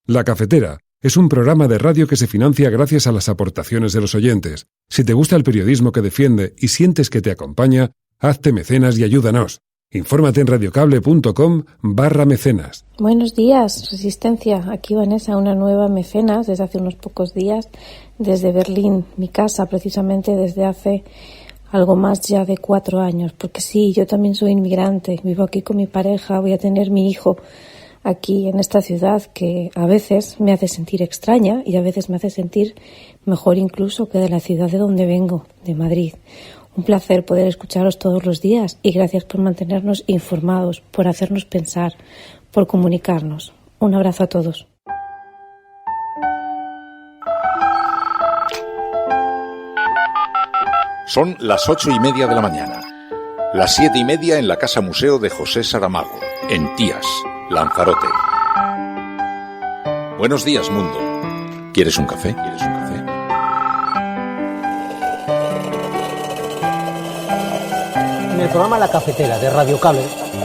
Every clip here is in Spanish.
La Cafetera es un programa de radio que se financia gracias a las aportaciones de los oyentes. Si te gusta el periodismo que defiende y sientes que te acompaña, hazte mecenas y ayúdanos. Infórmate en radiocable.com/mecenas. Buenos días, Resistencia. Aquí Vanessa, una nueva mecenas desde hace unos pocos días, desde Berlín, mi casa, precisamente desde hace algo más ya de 4 años. Porque sí, yo también soy inmigrante, vivo aquí con mi pareja, voy a tener mi hijo aquí en esta ciudad que a veces me hace sentir extraña y a veces me hace sentir mejor incluso que de la ciudad de donde vengo, de Madrid. Un placer poder escucharos todos los días y gracias por mantenernos informados, por hacernos pensar, por comunicarnos. Un abrazo a todos. Son las 8:30 de la mañana. Las 7:30 en la Casa Museo de José Saramago, en Tías, Lanzarote. Buenos días, mundo. ¿Quieres un café? ¿Quieres un café? En el programa La Cafetera de Radio Cable.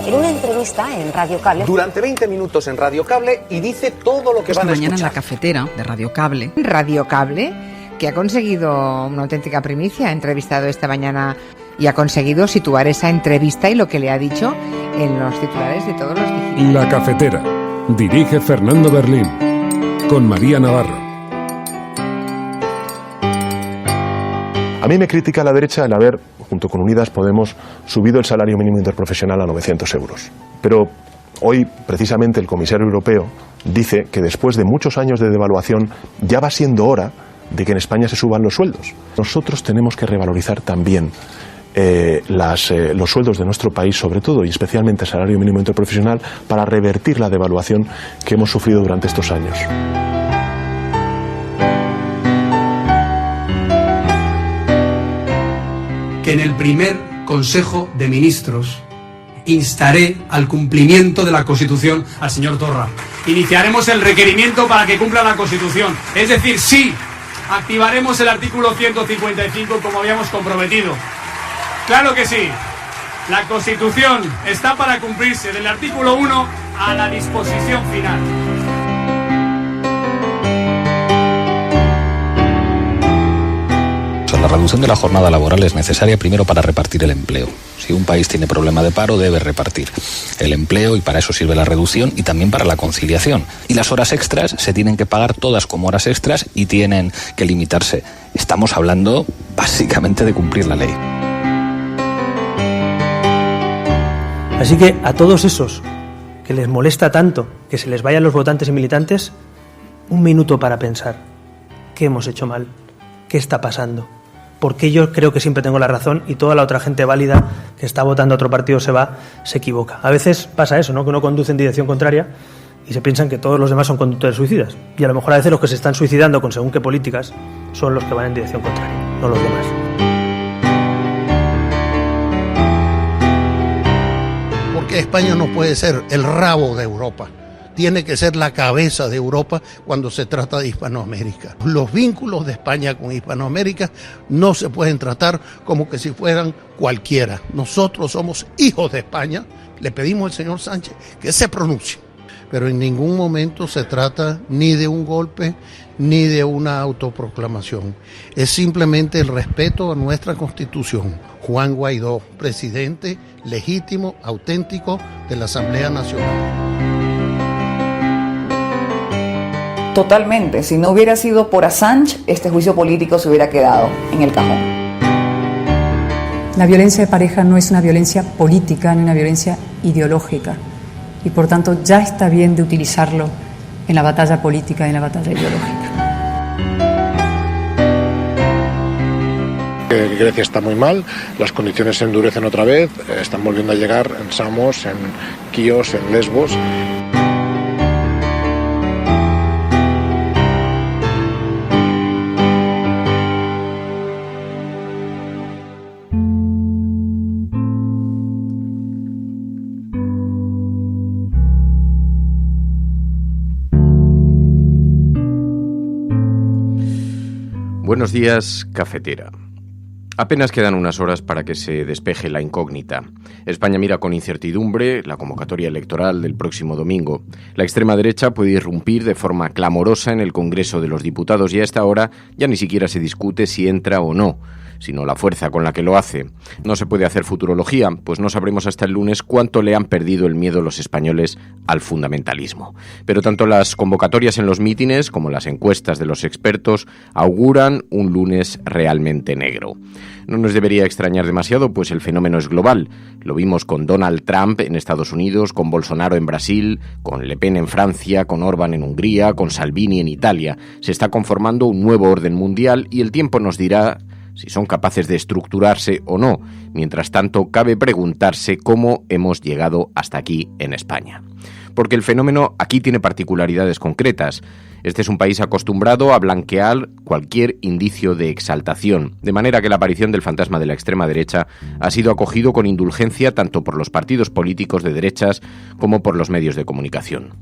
En una entrevista en Radio Cable. Durante 20 minutos en Radio Cable y dice todo lo que van a escuchar. Mañana en La Cafetera de Radio Cable. Radio Cable, que ha conseguido una auténtica primicia. Ha entrevistado esta mañana y ha conseguido situar esa entrevista y lo que le ha dicho en los titulares de todos los digitales. La Cafetera. Dirige Fernando Berlín. Con María Navarro. A mí me critica la derecha el haber, junto con Unidas Podemos, subido el salario mínimo interprofesional a 900 euros. Pero hoy, precisamente, el comisario europeo dice que después de muchos años de devaluación ya va siendo hora de que en España se suban los sueldos. Nosotros tenemos que revalorizar también los sueldos de nuestro país, sobre todo y especialmente el salario mínimo interprofesional, para revertir la devaluación que hemos sufrido durante estos años. Que en el primer Consejo de Ministros instaré al cumplimiento de la Constitución al señor Torra. Iniciaremos el requerimiento para que cumpla la Constitución. Es decir, sí, activaremos el artículo 155 como habíamos comprometido. Claro que sí. La Constitución está para cumplirse del artículo 1 a la disposición final. La reducción de la jornada laboral es necesaria primero para repartir el empleo. Si un país tiene problema de paro, debe repartir el empleo y para eso sirve la reducción y también para la conciliación. Y las horas extras se tienen que pagar todas como horas extras y tienen que limitarse. Estamos hablando básicamente de cumplir la ley. Así que a todos esos que les molesta tanto que se les vayan los votantes y militantes, un minuto para pensar. ¿Qué hemos hecho mal? ¿Qué está pasando? ¿Por qué yo creo que siempre tengo la razón y toda la otra gente válida que está votando a otro partido se equivoca? A veces pasa eso, ¿no? Que uno conduce en dirección contraria y se piensan que todos los demás son conductores suicidas. Y a lo mejor a veces los que se están suicidando con según qué políticas son los que van en dirección contraria, no los demás. Porque España no puede ser el rabo de Europa. Tiene que ser la cabeza de Europa cuando se trata de Hispanoamérica. Los vínculos de España con Hispanoamérica no se pueden tratar como que si fueran cualquiera. Nosotros somos hijos de España. Le pedimos al señor Sánchez que se pronuncie. Pero en ningún momento se trata ni de un golpe ni de una autoproclamación. Es simplemente el respeto a nuestra Constitución. Juan Guaidó, presidente legítimo, auténtico de la Asamblea Nacional. Totalmente. Si no hubiera sido por Assange, este juicio político se hubiera quedado en el cajón. La violencia de pareja no es una violencia política ni una violencia ideológica. Y por tanto ya está bien de utilizarlo en la batalla política y en la batalla ideológica. Grecia está muy mal, las condiciones se endurecen otra vez, están volviendo a llegar en Samos, en Quíos, en Lesbos. Buenos días, cafetera. Apenas quedan unas horas para que se despeje la incógnita. España mira con incertidumbre la convocatoria electoral del próximo domingo. La extrema derecha puede irrumpir de forma clamorosa en el Congreso de los Diputados y a esta hora ya ni siquiera se discute si entra o no, sino la fuerza con la que lo hace. No se puede hacer futurología, pues no sabremos hasta el lunes cuánto le han perdido el miedo los españoles al fundamentalismo. Pero tanto las convocatorias en los mítines como las encuestas de los expertos auguran un lunes realmente negro. No nos debería extrañar demasiado, pues el fenómeno es global. Lo vimos con Donald Trump en Estados Unidos, con Bolsonaro en Brasil, con Le Pen en Francia, con Orbán en Hungría, con Salvini en Italia. Se está conformando un nuevo orden mundial y el tiempo nos dirá si son capaces de estructurarse o no. Mientras tanto, cabe preguntarse cómo hemos llegado hasta aquí en España. Porque el fenómeno aquí tiene particularidades concretas. Este es un país acostumbrado a blanquear cualquier indicio de exaltación, de manera que la aparición del fantasma de la extrema derecha ha sido acogido con indulgencia tanto por los partidos políticos de derechas como por los medios de comunicación.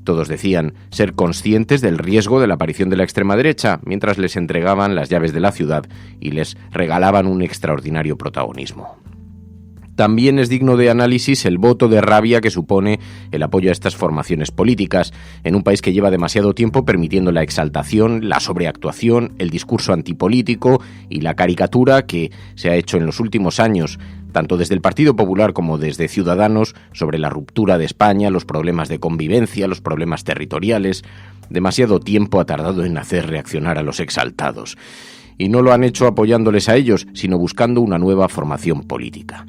Todos decían ser conscientes del riesgo de la aparición de la extrema derecha, mientras les entregaban las llaves de la ciudad y les regalaban un extraordinario protagonismo. También es digno de análisis el voto de rabia que supone el apoyo a estas formaciones políticas, en un país que lleva demasiado tiempo permitiendo la exaltación, la sobreactuación, el discurso antipolítico y la caricatura que se ha hecho en los últimos años, tanto desde el Partido Popular como desde Ciudadanos, sobre la ruptura de España, los problemas de convivencia, los problemas territoriales. Demasiado tiempo ha tardado en hacer reaccionar a los exaltados. Y no lo han hecho apoyándoles a ellos, sino buscando una nueva formación política.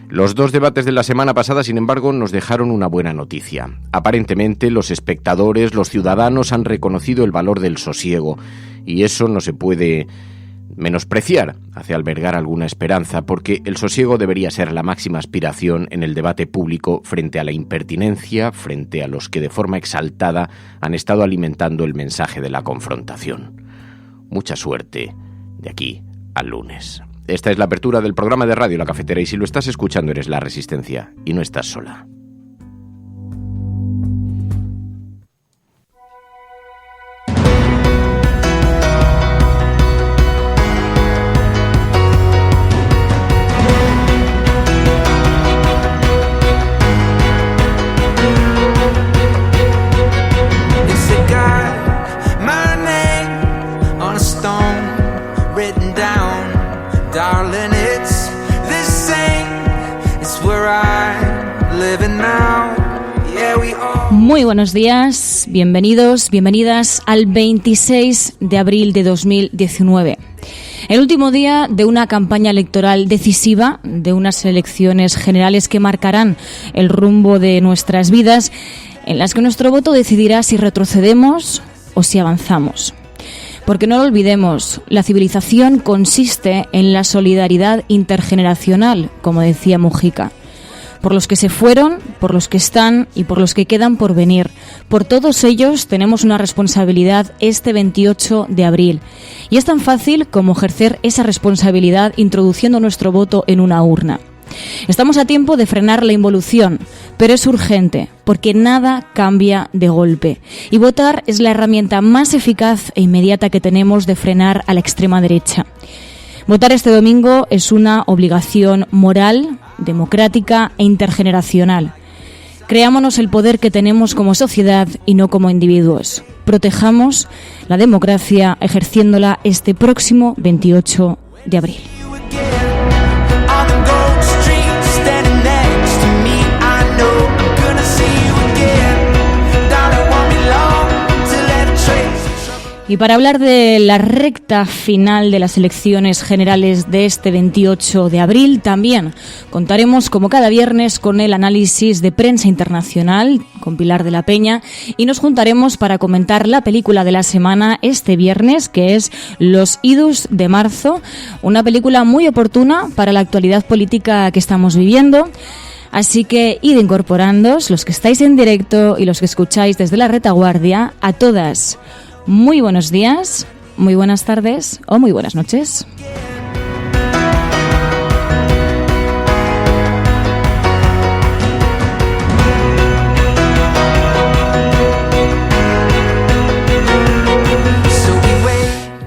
Los dos debates de la semana pasada, sin embargo, nos dejaron una buena noticia. Aparentemente, los espectadores, los ciudadanos han reconocido el valor del sosiego, y eso no se puede menospreciar, hace albergar alguna esperanza, porque el sosiego debería ser la máxima aspiración en el debate público frente a la impertinencia, frente a los que de forma exaltada han estado alimentando el mensaje de la confrontación. Mucha suerte de aquí al lunes. Esta es la apertura del programa de radio La Cafetera y si lo estás escuchando eres La Resistencia y no estás sola. Muy buenos días, bienvenidos, bienvenidas al 26 de abril de 2019. El último día de una campaña electoral decisiva, de unas elecciones generales que marcarán el rumbo de nuestras vidas, en las que nuestro voto decidirá si retrocedemos o si avanzamos. Porque no lo olvidemos, la civilización consiste en la solidaridad intergeneracional, como decía Mujica. Por los que se fueron, por los que están y por los que quedan por venir. Por todos ellos tenemos una responsabilidad este 28 de abril. Y es tan fácil como ejercer esa responsabilidad introduciendo nuestro voto en una urna. Estamos a tiempo de frenar la involución, pero es urgente, porque nada cambia de golpe. Y votar es la herramienta más eficaz e inmediata que tenemos de frenar a la extrema derecha. Votar este domingo es una obligación moral, democrática e intergeneracional. Creámonos el poder que tenemos como sociedad y no como individuos. Protejamos la democracia ejerciéndola este próximo 28 de abril. Y para hablar de la recta final de las elecciones generales de este 28 de abril, también contaremos, como cada viernes, con el análisis de prensa internacional con Pilar de la Peña y nos juntaremos para comentar la película de la semana este viernes, que es Los idus de marzo, una película muy oportuna para la actualidad política que estamos viviendo. Así que id incorporándoos, los que estáis en directo y los que escucháis desde la retaguardia, a todas. Muy buenos días, muy buenas tardes o muy buenas noches.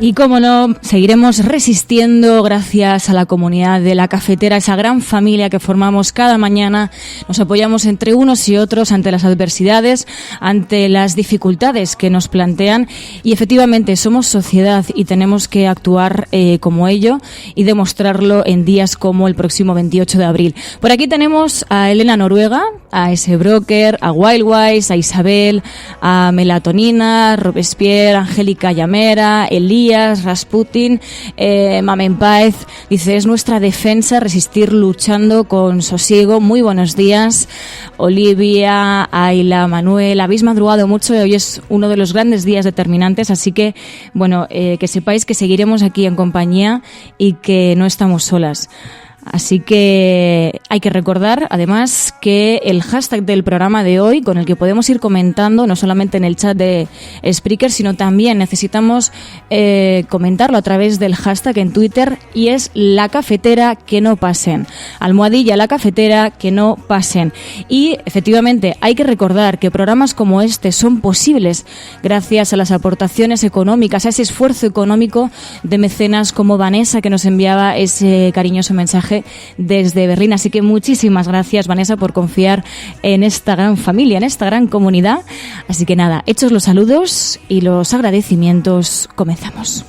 Y cómo no, seguiremos resistiendo gracias a la comunidad de La Cafetera, esa gran familia que formamos cada mañana. Nos apoyamos entre unos y otros ante las adversidades, ante las dificultades que nos plantean, y efectivamente somos sociedad y tenemos que actuar como ello y demostrarlo en días como el próximo 28 de abril. Por aquí tenemos a Elena Noruega, a S. Broker, a Wildwise, a Isabel, a Melatonina, Robespierre, Angélica Llamera, Elías, Rasputin, Mamen Páez. Dice, es nuestra defensa resistir luchando con sosiego. Muy buenos días. Olivia, Ayla, Manuel, habéis madrugado mucho y hoy es uno de los grandes días determinantes, así que, bueno, que sepáis que seguiremos aquí en compañía y que no estamos solas. Así que hay que recordar, además, que el hashtag del programa de hoy, con el que podemos ir comentando, no solamente en el chat de Spreaker, sino también necesitamos comentarlo a través del hashtag en Twitter, y es La Cafetera que no pasen. Almohadilla La Cafetera que no pasen. Y efectivamente hay que recordar que programas como este son posibles gracias a las aportaciones económicas, a ese esfuerzo económico de mecenas como Vanessa, que nos enviaba ese cariñoso mensaje desde Berlín. Así que muchísimas gracias, Vanessa, por confiar en esta gran familia, en esta gran comunidad. Así que nada, hechos los saludos y los agradecimientos, comenzamos.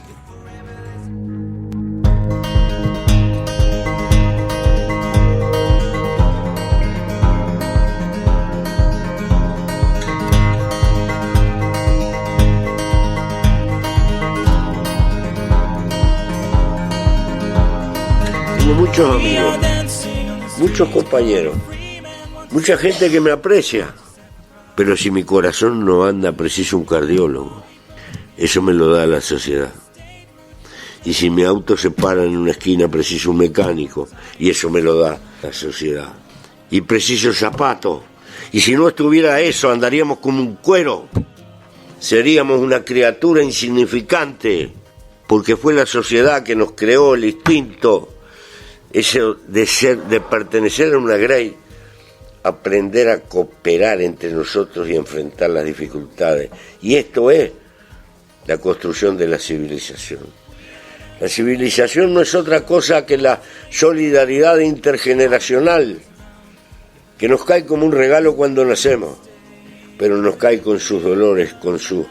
Muchos amigos, muchos compañeros, mucha gente que me aprecia, pero si mi corazón no anda, preciso un cardiólogo. Eso me lo da la sociedad. Y si mi auto se para en una esquina, preciso un mecánico, y eso me lo da la sociedad. Y preciso zapatos, y si no estuviera eso, andaríamos como un cuero. Seríamos una criatura insignificante, porque fue la sociedad que nos creó el instinto. Eso de pertenecer a una grey, aprender a cooperar entre nosotros y enfrentar las dificultades. Y esto es la construcción de la civilización. La civilización no es otra cosa que la solidaridad intergeneracional, que nos cae como un regalo cuando nacemos, pero nos cae con sus dolores, con sus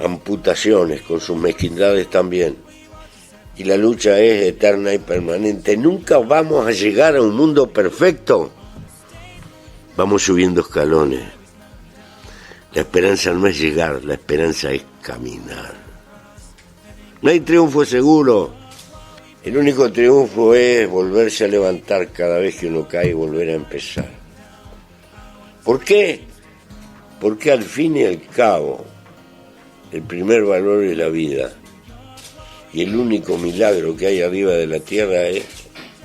amputaciones, con sus mezquindades también. Y la lucha es eterna y permanente. Nunca vamos a llegar a un mundo perfecto. Vamos subiendo escalones. La esperanza no es llegar, la esperanza es caminar. No hay triunfo seguro. El único triunfo es volverse a levantar cada vez que uno cae y volver a empezar. ¿Por qué? Porque al fin y al cabo, el primer valor es la vida. Y el único milagro que hay arriba de la tierra es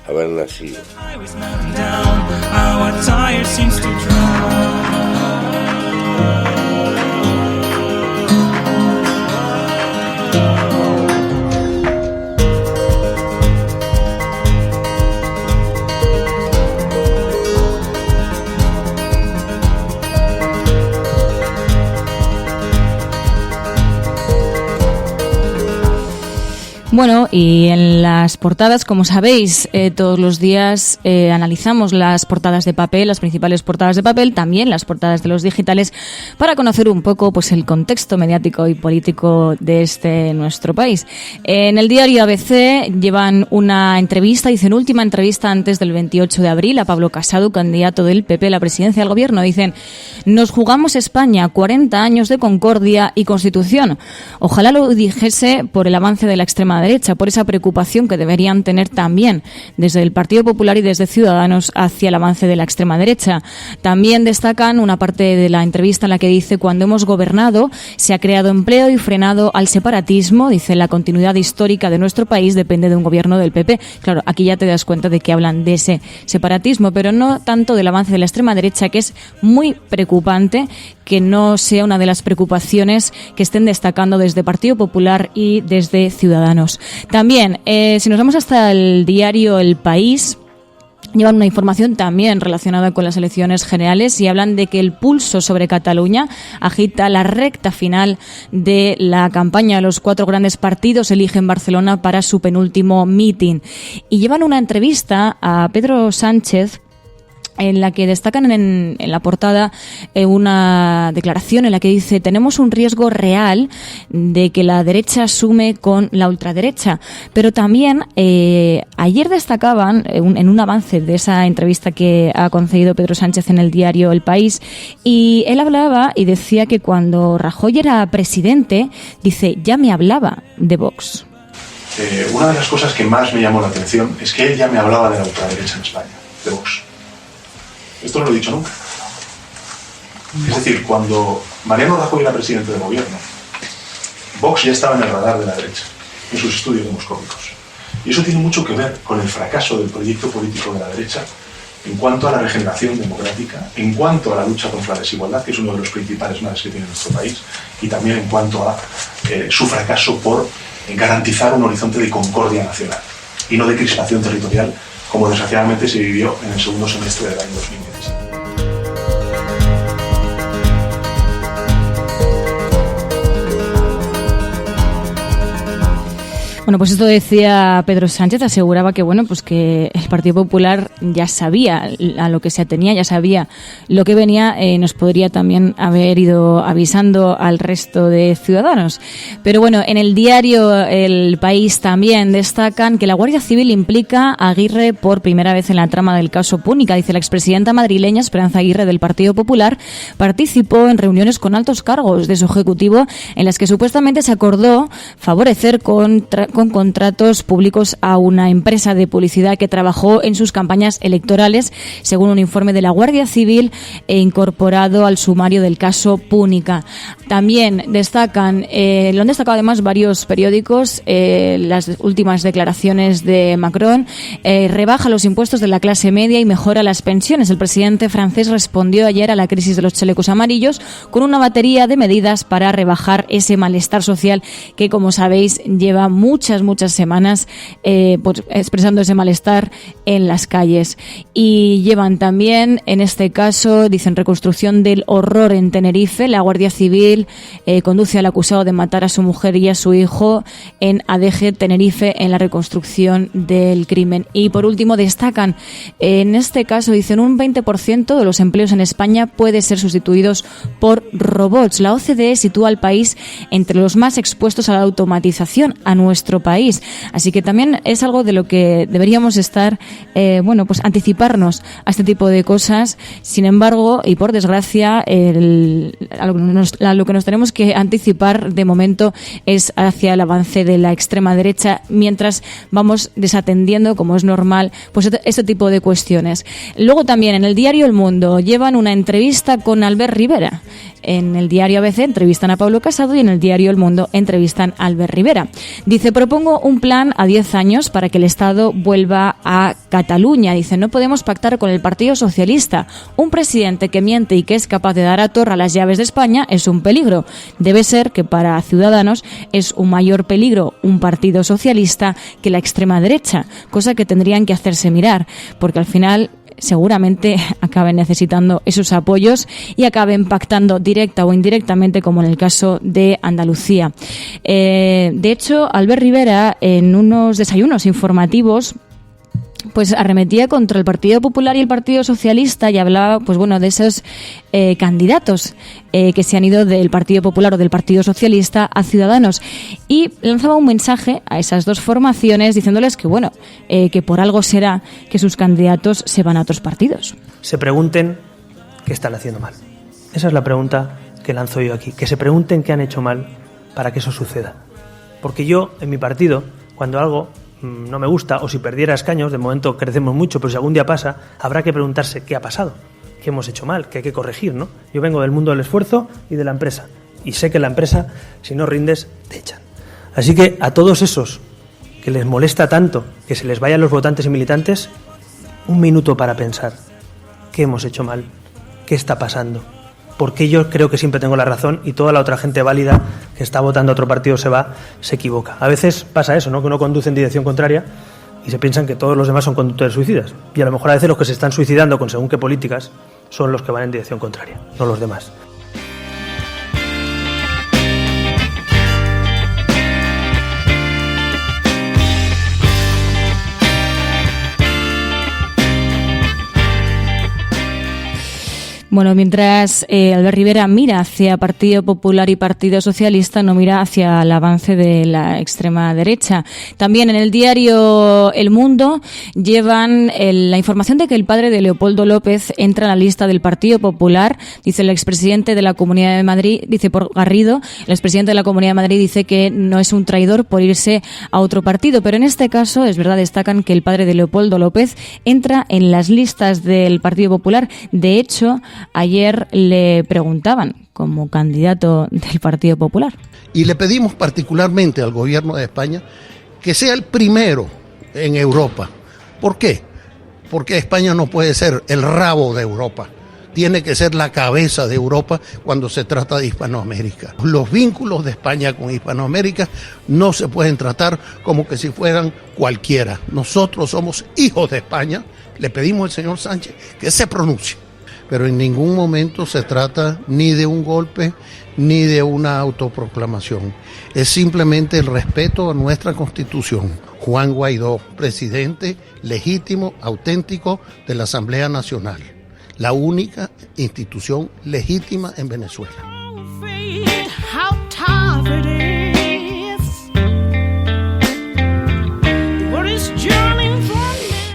haber nacido. Bueno, y en las portadas, como sabéis, todos los días analizamos las portadas de papel, las principales portadas de papel, también las portadas de los digitales, para conocer un poco pues el contexto mediático y político de nuestro país. En el diario ABC llevan una entrevista, dicen última entrevista antes del 28 de abril a Pablo Casado, candidato del PP a la presidencia del gobierno. Dicen, nos jugamos España, 40 años de concordia y constitución. Ojalá lo dijese por el avance de la extrema derecha, por esa preocupación que deberían tener también desde el Partido Popular y desde Ciudadanos hacia el avance de la extrema derecha. También destacan una parte de la entrevista en la que dice, cuando hemos gobernado se ha creado empleo y frenado al separatismo. Dice, la continuidad histórica de nuestro país depende de un gobierno del PP. Claro, aquí ya te das cuenta de que hablan de ese separatismo, pero no tanto del avance de la extrema derecha, que es muy preocupante que no sea una de las preocupaciones que estén destacando desde Partido Popular y desde Ciudadanos. También, si nos vamos hasta el diario El País, llevan una información también relacionada con las elecciones generales y hablan de que el pulso sobre Cataluña agita la recta final de la campaña. Los 4 grandes partidos eligen Barcelona para su penúltimo meeting. Y llevan una entrevista a Pedro Sánchez en la que destacan en la portada una declaración en la que dice: tenemos un riesgo real de que la derecha sume con la ultraderecha. Pero también ayer destacaban en un avance de esa entrevista que ha concedido Pedro Sánchez en el diario El País, y él hablaba y decía que cuando Rajoy era presidente, dice, ya me hablaba de Vox. Una de las cosas que más me llamó la atención es que él ya me hablaba de la ultraderecha en España, de Vox. Esto no lo he dicho nunca. Es decir, cuando Mariano Rajoy era presidente del gobierno, Vox ya estaba en el radar de la derecha, en sus estudios demoscópicos. Y eso tiene mucho que ver con el fracaso del proyecto político de la derecha en cuanto a la regeneración democrática, en cuanto a la lucha contra la desigualdad, que es uno de los principales males que tiene nuestro país, y también en cuanto a su fracaso por garantizar un horizonte de concordia nacional y no de crispación territorial, como desgraciadamente se vivió en el segundo semestre del año 2017. Bueno, pues esto decía Pedro Sánchez, aseguraba que bueno, pues que el Partido Popular ya sabía a lo que se atenía, ya sabía lo que venía, nos podría también haber ido avisando al resto de ciudadanos. Pero bueno, en el diario El País también destacan que la Guardia Civil implica a Aguirre por primera vez en la trama del caso Púnica. Dice: la expresidenta madrileña Esperanza Aguirre del Partido Popular participó en reuniones con altos cargos de su ejecutivo en las que supuestamente se acordó favorecer con contratos públicos a una empresa de publicidad que trabajó en sus campañas electorales, según un informe de la Guardia Civil incorporado al sumario del caso Púnica. También destacan, lo han destacado además varios periódicos, las últimas declaraciones de Macron: rebaja los impuestos de la clase media y mejora las pensiones. El presidente francés respondió ayer a la crisis de los chalecos amarillos con una batería de medidas para rebajar ese malestar social que, como sabéis, lleva muchas semanas pues, expresando ese malestar en las calles. Y llevan también, en este caso, dicen: reconstrucción del horror en Tenerife. La Guardia Civil conduce al acusado de matar a su mujer y a su hijo en Adeje, Tenerife, en la reconstrucción del crimen. Y por último destacan, en este caso dicen: un 20% de los empleos en España puede ser sustituidos por robots. La OCDE sitúa al país entre los más expuestos a la automatización a nuestro país. Así que también es algo de lo que deberíamos estar, bueno, pues anticiparnos a este tipo de cosas. Sin embargo, y por desgracia, a lo que nos tenemos que anticipar de momento es hacia el avance de la extrema derecha, mientras vamos desatendiendo, como es normal, pues este tipo de cuestiones. Luego también en el diario El Mundo llevan una entrevista con Albert Rivera. En el diario ABC entrevistan a Pablo Casado y en el diario El Mundo entrevistan a Albert Rivera. Dice: propongo un plan a 10 años para que el Estado vuelva a Cataluña. Dice: no podemos pactar con el Partido Socialista. Un presidente que miente y que es capaz de dar a Torra las llaves de España es un peligro. Debe ser que para Ciudadanos es un mayor peligro un Partido Socialista que la extrema derecha, cosa que tendrían que hacerse mirar, porque al final seguramente acaben necesitando esos apoyos y acaben pactando directa o indirectamente, como en el caso de Andalucía. De hecho, Albert Rivera, en unos desayunos informativos, pues arremetía contra el Partido Popular y el Partido Socialista y hablaba, pues bueno, de esos candidatos que se han ido del Partido Popular o del Partido Socialista a Ciudadanos, y lanzaba un mensaje a esas dos formaciones diciéndoles que bueno, que por algo será que sus candidatos se van a otros partidos. Se pregunten qué están haciendo mal. Esa es la pregunta que lanzo yo aquí, que se pregunten qué han hecho mal para que eso suceda. Porque yo, en mi partido, cuando algo no me gusta, o si perdiera escaños, de momento crecemos mucho, pero si algún día pasa, habrá que preguntarse qué ha pasado, qué hemos hecho mal, qué hay que corregir, ¿no? Yo vengo del mundo del esfuerzo y de la empresa, y sé que en la empresa, si no rindes, te echan. Así que a todos esos que les molesta tanto que se les vayan los votantes y militantes, un minuto para pensar qué hemos hecho mal, qué está pasando, porque yo creo que siempre tengo la razón y toda la otra gente válida que está votando a otro partido se equivoca. A veces pasa eso, ¿no? Que uno conduce en dirección contraria y y se piensan que todos los demás son conductores suicidas. Y a lo mejor a veces los que se están suicidando con según qué políticas son los que van en dirección contraria, no los demás. Bueno, mientras Albert Rivera mira hacia Partido Popular y Partido Socialista, no mira hacia el avance de la extrema derecha. También en el diario El Mundo llevan la información de que el padre de Leopoldo López entra en la lista del Partido Popular. Dice el expresidente de la Comunidad de Madrid, dice por Garrido, el expresidente de la Comunidad de Madrid dice que no es un traidor por irse a otro partido. Pero en este caso, es verdad, destacan que el padre de Leopoldo López entra en las listas del Partido Popular. De hecho, ayer le preguntaban como candidato del Partido Popular. Y le pedimos particularmente al gobierno de España que sea el primero en Europa. ¿Por qué? Porque España no puede ser el rabo de Europa. Tiene que ser la cabeza de Europa cuando se trata de Hispanoamérica. Los vínculos de España con Hispanoamérica no se pueden tratar como que si fueran cualquiera. Nosotros somos hijos de España. Le pedimos al señor Sánchez que se pronuncie. Pero en ningún momento se trata ni de un golpe ni de una autoproclamación. Es simplemente el respeto a nuestra Constitución. Juan Guaidó, presidente legítimo, auténtico de la Asamblea Nacional, la única institución legítima en Venezuela.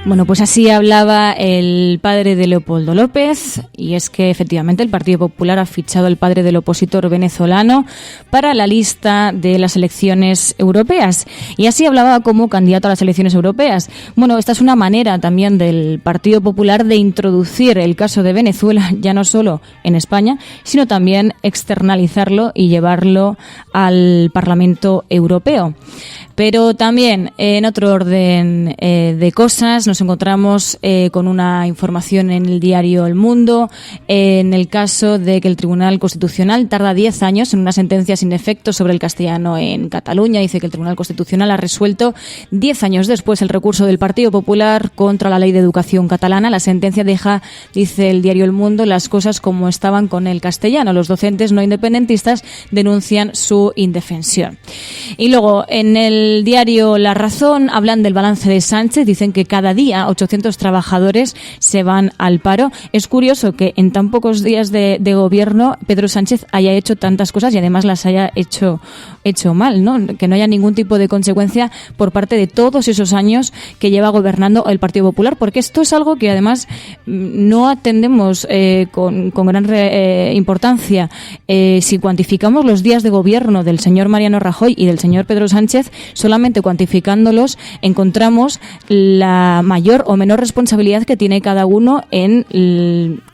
Bueno, pues así hablaba el padre de Leopoldo López, y es que efectivamente el Partido Popular ha fichado al padre del opositor venezolano para la lista de las elecciones europeas, y así hablaba como candidato a las elecciones europeas. Bueno, esta es una manera también del Partido Popular de introducir el caso de Venezuela, ya no solo en España, sino también externalizarlo y llevarlo al Parlamento Europeo. Pero también, en otro orden de cosas, nos encontramos con una información en el diario El Mundo, en el caso de que el Tribunal Constitucional tarda 10 años en una sentencia sin efecto sobre el castellano en Cataluña. Dice que el Tribunal Constitucional ha resuelto 10 años después el recurso del Partido Popular contra la Ley de Educación catalana. La sentencia deja, dice el diario El Mundo, las cosas como estaban con el castellano. Los docentes no independentistas denuncian su indefensión. Y luego, en el diario La Razón hablan del balance de Sánchez. Dicen que cada día 800 trabajadores se van al paro. Es curioso que en tan pocos días de gobierno Pedro Sánchez haya hecho tantas cosas y además las haya hecho mal, ¿no? Que no haya ningún tipo de consecuencia por parte de todos esos años que lleva gobernando el Partido Popular, porque esto es algo que además no atendemos con gran importancia. Si cuantificamos los días de gobierno del señor Mariano Rajoy y del señor Pedro Sánchez, solamente cuantificándolos encontramos la mayor o menor responsabilidad que tiene cada uno en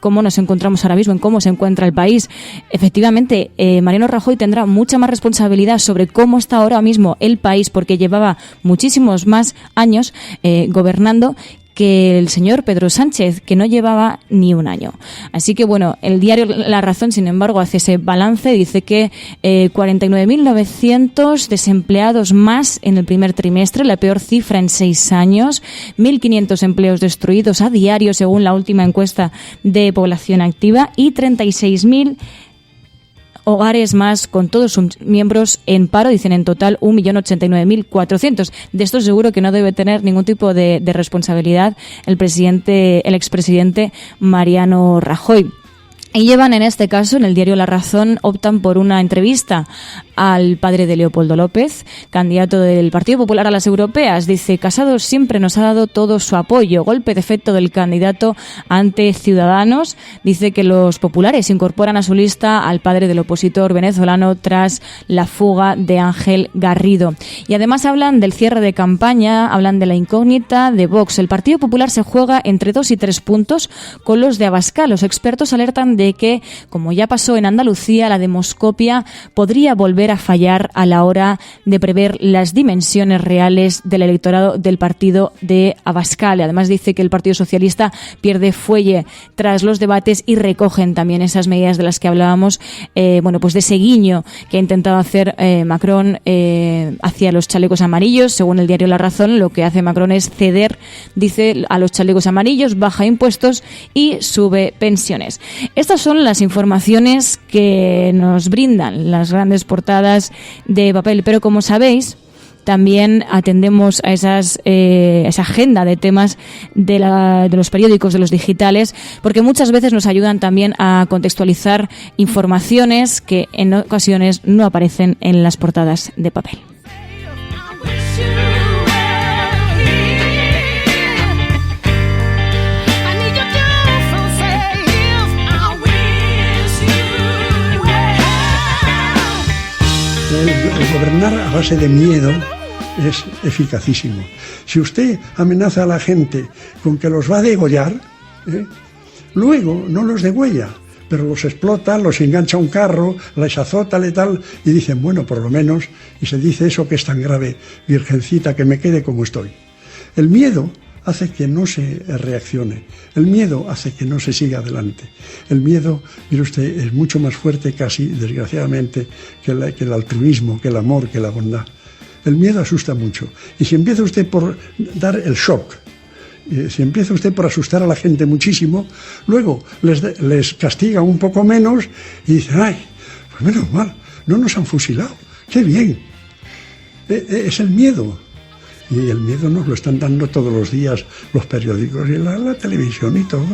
cómo nos encontramos ahora mismo, en cómo se encuentra el país. Efectivamente, Mariano Rajoy tendrá mucha más responsabilidad sobre cómo está ahora mismo el país, porque llevaba muchísimos más años gobernando que el señor Pedro Sánchez, que no llevaba ni un año. Así que, bueno, el diario La Razón, sin embargo, hace ese balance. Dice que 49.900 desempleados más en el primer trimestre, la peor cifra en 6 años, 1.500 empleos destruidos a diario, según la última encuesta de población activa, y 36.000 hogares más con todos sus miembros en paro. Dicen en total 1.089.400. De esto seguro que no debe tener ningún tipo de responsabilidad el expresidente Mariano Rajoy. Y llevan en este caso, en el diario La Razón, optan por una entrevista al padre de Leopoldo López, candidato del Partido Popular a las europeas. Dice: Casado siempre nos ha dado todo su apoyo. Golpe de efecto del candidato ante Ciudadanos. Dice que los populares incorporan a su lista al padre del opositor venezolano tras la fuga de Ángel Garrido. Y además hablan del cierre de campaña, hablan de la incógnita de Vox. El Partido Popular se juega entre 2 y 3 puntos con los de Abascal. Los expertos alertan de que, como ya pasó en Andalucía, la demoscopia podría volver volver a fallar a la hora de prever las dimensiones reales del electorado del partido de Abascal. Además dice que el Partido Socialista pierde fuelle tras los debates y recogen también esas medidas de las que hablábamos, pues de ese guiño que ha intentado hacer Macron hacia los chalecos amarillos. Según el diario La Razón, lo que hace Macron es ceder, dice, a los chalecos amarillos, baja impuestos y sube pensiones. Estas son las informaciones que nos brindan las grandes portadas de papel, pero como sabéis, también atendemos a esa agenda de temas de los periódicos, de los digitales, porque muchas veces nos ayudan también a contextualizar informaciones que en ocasiones no aparecen en las portadas de papel. El gobernar a base de miedo es eficacísimo. Si usted amenaza a la gente con que los va a degollar, luego no los degüella, pero los explota, los engancha a un carro, les azota, letal, y dicen, bueno, por lo menos, y se dice eso que es tan grave, virgencita, que me quede como estoy. El miedo hace que no se reaccione. El miedo hace que no se siga adelante. El miedo, mire usted, es mucho más fuerte casi, desgraciadamente, que el altruismo, que el amor, que la bondad. El miedo asusta mucho. Y si empieza usted por dar el shock, si empieza usted por asustar a la gente muchísimo, luego les castiga un poco menos y dicen, ay, pues menos mal, no nos han fusilado, qué bien. Es el miedo. Y el miedo nos lo están dando todos los días los periódicos y la televisión y todo.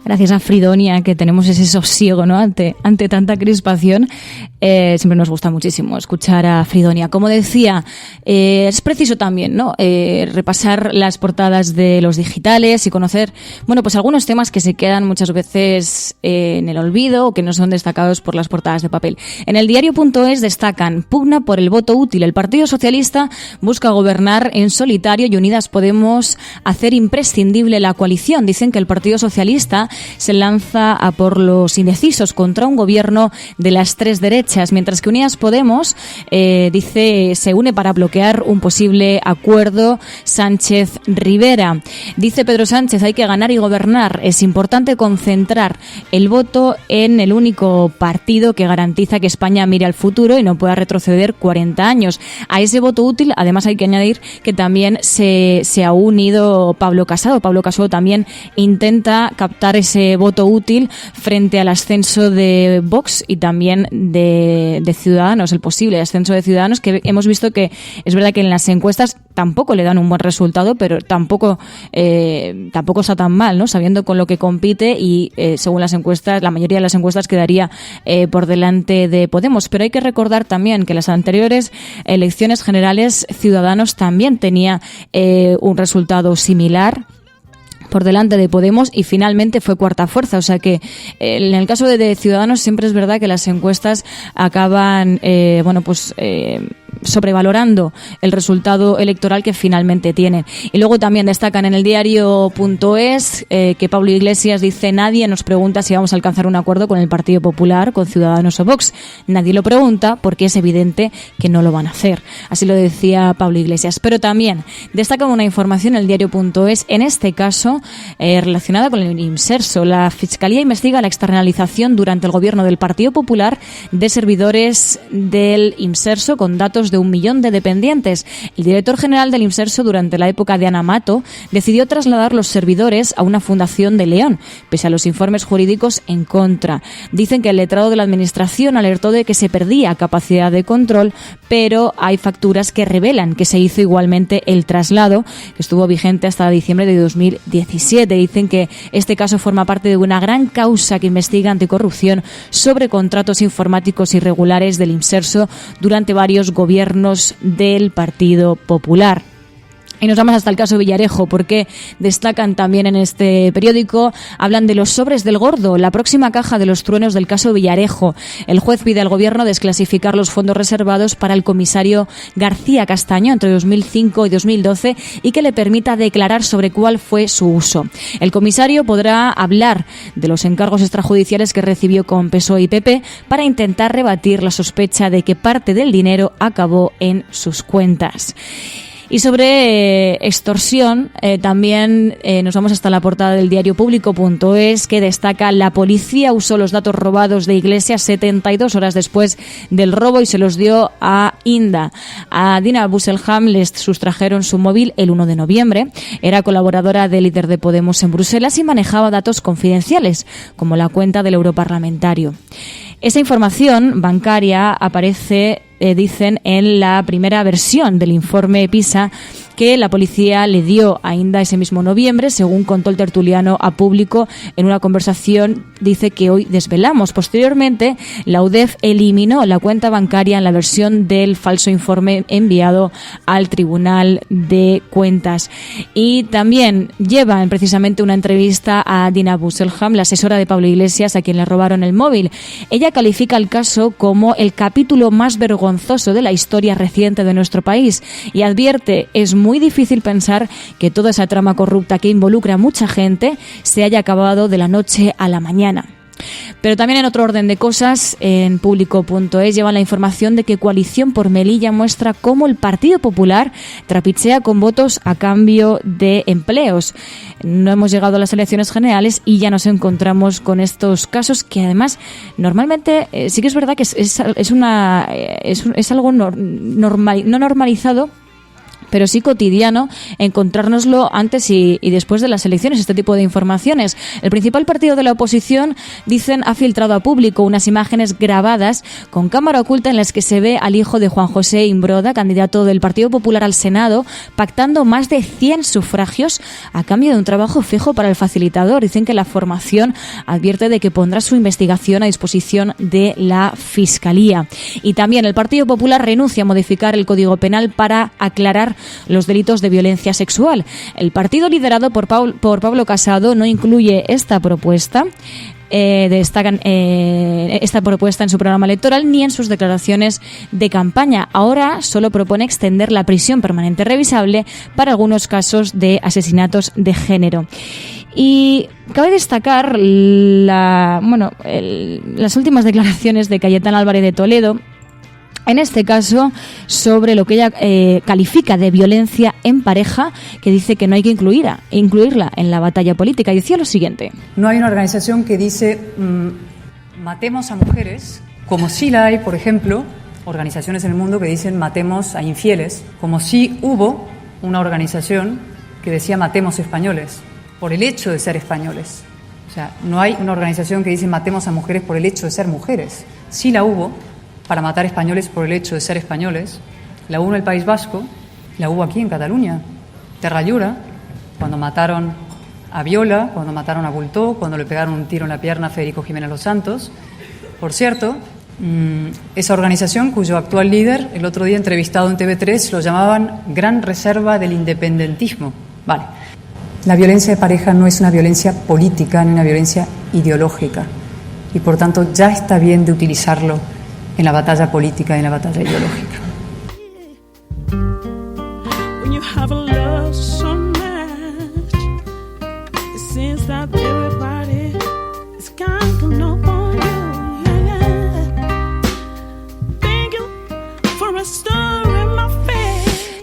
Gracias a Fridonia, que tenemos ese sosiego, ¿no? Ante tanta crispación. Siempre nos gusta muchísimo escuchar a Fridonia. Como decía, es preciso también, ¿no? Repasar las portadas de los digitales y conocer, pues algunos temas que se quedan muchas veces en el olvido o que no son destacados por las portadas de papel. En el diario.es destacan: pugna por el voto útil. El Partido Socialista busca gobernar en solitario y Unidas Podemos hacer imprescindible la coalición. Dicen que el Partido Socialista se lanza a por los indecisos contra un gobierno de las tres derechas, mientras que Unidas Podemos, dice, se une para bloquear un posible acuerdo Sánchez-Rivera. Dice Pedro Sánchez, hay que ganar y gobernar. Es importante concentrar el voto en el único partido que garantiza que España mire al futuro y no pueda retroceder 40 años. A ese voto útil, además, hay que añadir que también se ha unido Pablo Casado. Pablo Casado también intenta captar ese voto útil frente al ascenso de Vox y también de Ciudadanos, el posible ascenso de Ciudadanos, que hemos visto que es verdad que en las encuestas tampoco le dan un buen resultado, pero tampoco está tan mal, ¿no? Sabiendo con lo que compite y según las encuestas, la mayoría de las encuestas quedaría por delante de Podemos. Pero hay que recordar también que en las anteriores elecciones generales Ciudadanos también tenía un resultado similar por delante de Podemos y finalmente fue cuarta fuerza. O sea que en el caso de Ciudadanos siempre es verdad que las encuestas acaban sobrevalorando el resultado electoral que finalmente tienen. Y luego también destacan en el diario.es que Pablo Iglesias dice: nadie nos pregunta si vamos a alcanzar un acuerdo con el Partido Popular, con Ciudadanos o Vox. Nadie lo pregunta porque es evidente que no lo van a hacer. Así lo decía Pablo Iglesias. Pero también destacan una información en el diario.es, en este caso relacionada con el Imserso. La Fiscalía investiga la externalización durante el gobierno del Partido Popular de servidores del Imserso con datos datos de 1 millón de dependientes. El director general del Imserso, durante la época de Ana Mato, decidió trasladar los servidores a una fundación de León, pese a los informes jurídicos en contra. Dicen que el letrado de la Administración alertó de que se perdía capacidad de control, pero hay facturas que revelan que se hizo igualmente el traslado, que estuvo vigente hasta diciembre de 2017. Dicen que este caso forma parte de una gran causa que investiga anticorrupción sobre contratos informáticos irregulares del Imserso durante varios gobiernos del Partido Popular. Y nos vamos hasta el caso Villarejo, porque destacan también en este periódico, hablan de los sobres del gordo, la próxima caja de los truenos del caso Villarejo. El juez pide al gobierno desclasificar los fondos reservados para el comisario García Castaño entre 2005 y 2012 y que le permita declarar sobre cuál fue su uso. El comisario podrá hablar de los encargos extrajudiciales que recibió con PSOE y PP para intentar rebatir la sospecha de que parte del dinero acabó en sus cuentas. Y sobre extorsión, también nos vamos hasta la portada del diario Público.es, que destaca: la policía usó los datos robados de Iglesias 72 horas después del robo y se los dio a Inda. A Dina Busselham les sustrajeron su móvil el 1 de noviembre. Era colaboradora del líder de Podemos en Bruselas y manejaba datos confidenciales, como la cuenta del europarlamentario. Esa información bancaria aparece, dicen, en la primera versión del informe PISA que la policía le dio a Inda ese mismo noviembre, según contó el tertuliano a Público en una conversación, dice, que hoy desvelamos. Posteriormente, la UDEF eliminó la cuenta bancaria en la versión del falso informe enviado al Tribunal de Cuentas. Y también llevan precisamente una entrevista a Dina Busselham, la asesora de Pablo Iglesias, a quien le robaron el móvil. Ella califica el caso como el capítulo más vergonzoso de la historia reciente de nuestro país y advierte: es muy difícil pensar que toda esa trama corrupta que involucra a mucha gente se haya acabado de la noche a la mañana. Pero también, en otro orden de cosas, en Público.es llevan la información de que Coalición por Melilla muestra cómo el Partido Popular trapichea con votos a cambio de empleos. No hemos llegado a las elecciones generales y ya nos encontramos con estos casos que, además, normalmente sí que es verdad que es algo no normalizado, pero sí cotidiano, encontrárnoslo antes y después de las elecciones, este tipo de informaciones. El principal partido de la oposición, dicen, ha filtrado a Público unas imágenes grabadas con cámara oculta en las que se ve al hijo de Juan José Imbroda, candidato del Partido Popular al Senado, pactando más de 100 sufragios a cambio de un trabajo fijo para el facilitador. Dicen que la formación advierte de que pondrá su investigación a disposición de la Fiscalía. Y también el Partido Popular renuncia a modificar el Código Penal para aclarar los delitos de violencia sexual. El partido liderado por Pablo Casado no incluye esta propuesta. Destacan esta propuesta en su programa electoral ni en sus declaraciones de campaña. Ahora solo propone extender la prisión permanente revisable para algunos casos de asesinatos de género. Y cabe destacar las últimas declaraciones de Cayetana Álvarez de Toledo, en este caso sobre lo que ella califica de violencia en pareja, que dice que no hay que incluirla en la batalla política. Y decía lo siguiente: no hay una organización que dice matemos a mujeres, como sí la hay, por ejemplo, organizaciones en el mundo que dicen matemos a infieles, como sí hubo una organización que decía matemos españoles, por el hecho de ser españoles. O sea, no hay una organización que dice matemos a mujeres por el hecho de ser mujeres. Sí la hubo para matar españoles por el hecho de ser españoles. La hubo en el País Vasco, la hubo aquí en Cataluña. Terra Llura, cuando mataron a Viola, cuando mataron a Bultó, cuando le pegaron un tiro en la pierna a Federico Jiménez Los Santos. Por cierto, esa organización, cuyo actual líder, el otro día entrevistado en TV3, lo llamaban Gran Reserva del Independentismo. Vale. La violencia de pareja no es una violencia política ni una violencia ideológica. Y por tanto ya está bien de utilizarlo en la batalla política y en la batalla ideológica.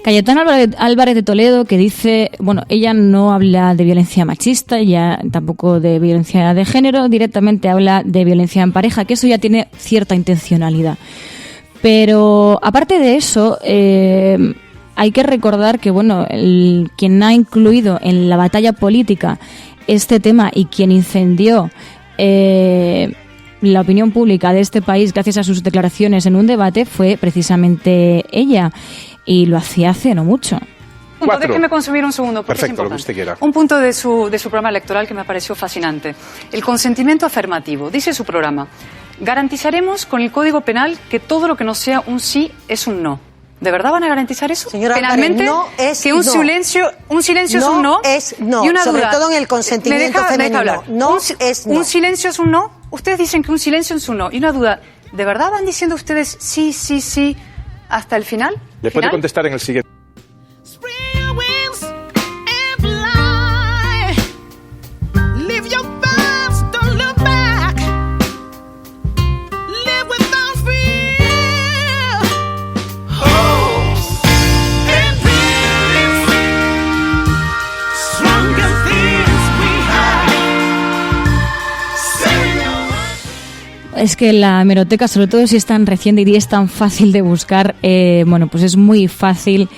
Cayetana Álvarez de Toledo, que dice, bueno, ella no habla de violencia machista, ella tampoco de violencia de género, directamente habla de violencia en pareja, que eso ya tiene cierta intencionalidad. Pero aparte de eso, hay que recordar que bueno, quien ha incluido en la batalla política este tema y quien incendió la opinión pública de este país gracias a sus declaraciones en un debate fue precisamente ella, y lo hacía hace no mucho. Déjeme consumir un segundo, porque perfecto, es importante. lo que usted quiera. Un punto de su programa electoral que me pareció fascinante. El consentimiento afirmativo. Dice su programa: garantizaremos con el Código Penal que todo lo que no sea un sí es un no. ¿De verdad van a garantizar eso? Señora penalmente, Álvarez, no es que un no. silencio es un no. Es no, y una sobre duda. todo en el consentimiento femenino. Me deja hablar. No es no. Un silencio es un no. Ustedes dicen que un silencio es un no. Y una duda. ¿De verdad van diciendo ustedes sí, sí, sí hasta el final? Le puede contestar en el siguiente. Es que la hemeroteca, sobre todo si es tan reciente y es tan fácil de buscar, bueno, pues es muy fácil.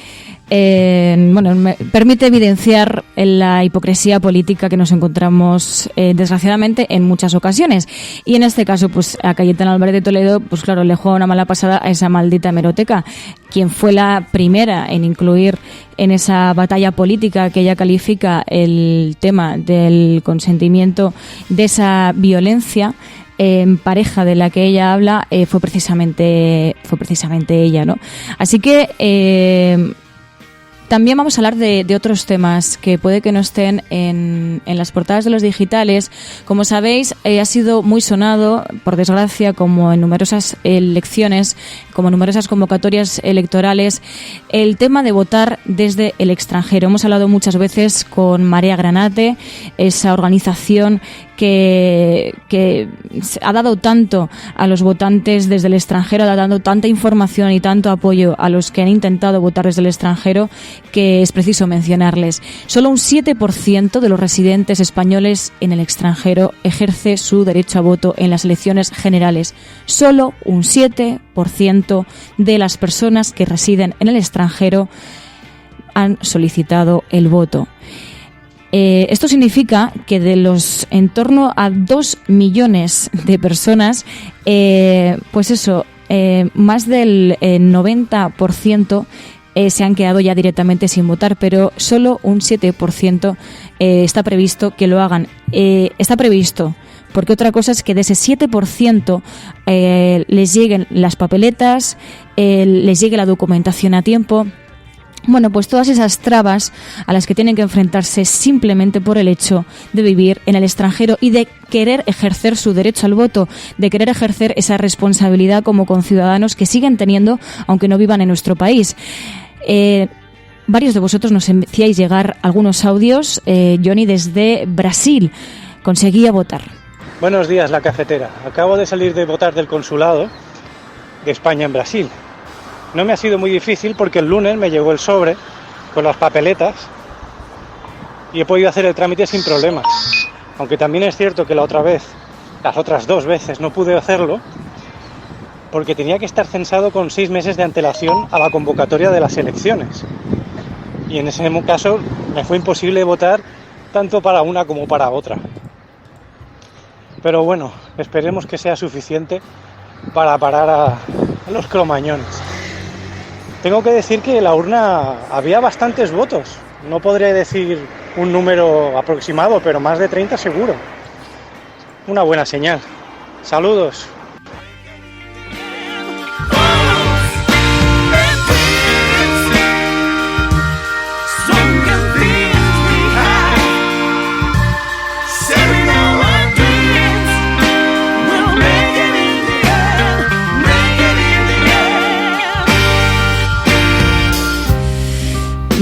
Bueno, me permite evidenciar la hipocresía política que nos encontramos desgraciadamente en muchas ocasiones, y en este caso pues a Cayetana Álvarez de Toledo pues claro, le juega una mala pasada a esa maldita hemeroteca, quien fue la primera en incluir en esa batalla política que ella califica el tema del consentimiento, de esa violencia en pareja de la que ella habla, fue precisamente ella, ¿no? Así que también vamos a hablar de otros temas que puede que no estén en las portadas de los digitales. Como sabéis, ha sido muy sonado, por desgracia, como en numerosas elecciones, como en numerosas convocatorias electorales, el tema de votar desde el extranjero. Hemos hablado muchas veces con Marea Granate, esa organización que ha dado tanto a los votantes desde el extranjero, ha dado tanta información y tanto apoyo a los que han intentado votar desde el extranjero, que es preciso mencionarles. Solo un 7% de los residentes españoles en el extranjero ejerce su derecho a voto en las elecciones generales. Solo un 7% de las personas que residen en el extranjero han solicitado el voto. Esto significa que de los en torno a 2 millones de personas, pues eso, más del 90% se han quedado ya directamente sin votar, pero solo un 7% está previsto que lo hagan. Está previsto, porque otra cosa es que de ese 7% les lleguen las papeletas, les llegue la documentación a tiempo. Bueno, pues todas esas trabas a las que tienen que enfrentarse simplemente por el hecho de vivir en el extranjero y de querer ejercer su derecho al voto, de querer ejercer esa responsabilidad como conciudadanos que siguen teniendo aunque no vivan en nuestro país. Varios de vosotros nos hacíais llegar algunos audios. Johnny, desde Brasil, conseguía votar. Buenos días, La Cafetera. Acabo de salir de votar del consulado de España en Brasil. No me ha sido muy difícil porque el lunes me llegó el sobre con las papeletas y he podido hacer el trámite sin problemas. Aunque también es cierto que las otras 2 veces no pude hacerlo porque tenía que estar censado con 6 meses de antelación a la convocatoria de las elecciones. Y en ese caso me fue imposible votar tanto para una como para otra. Pero bueno, esperemos que sea suficiente para parar a los cromañones. Tengo que decir que en la urna había bastantes votos. No podré decir un número aproximado, pero más de 30 seguro. Una buena señal. Saludos.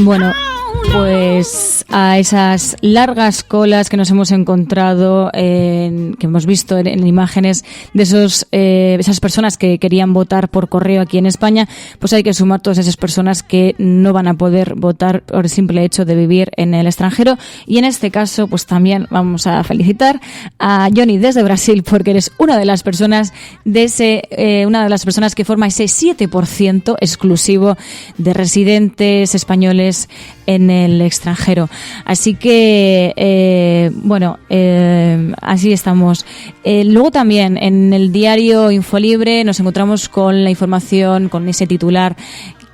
Bueno, pues a esas largas colas que nos hemos encontrado, que hemos visto en imágenes de esas personas que querían votar por correo aquí en España, pues hay que sumar todas esas personas que no van a poder votar por el simple hecho de vivir en el extranjero. Y en este caso, pues también vamos a felicitar a Johnny desde Brasil, porque eres una de las personas que forma ese 7% exclusivo de residentes españoles en el extranjero. Así que, así estamos. Luego también en el diario Infolibre nos encontramos con la información, con ese titular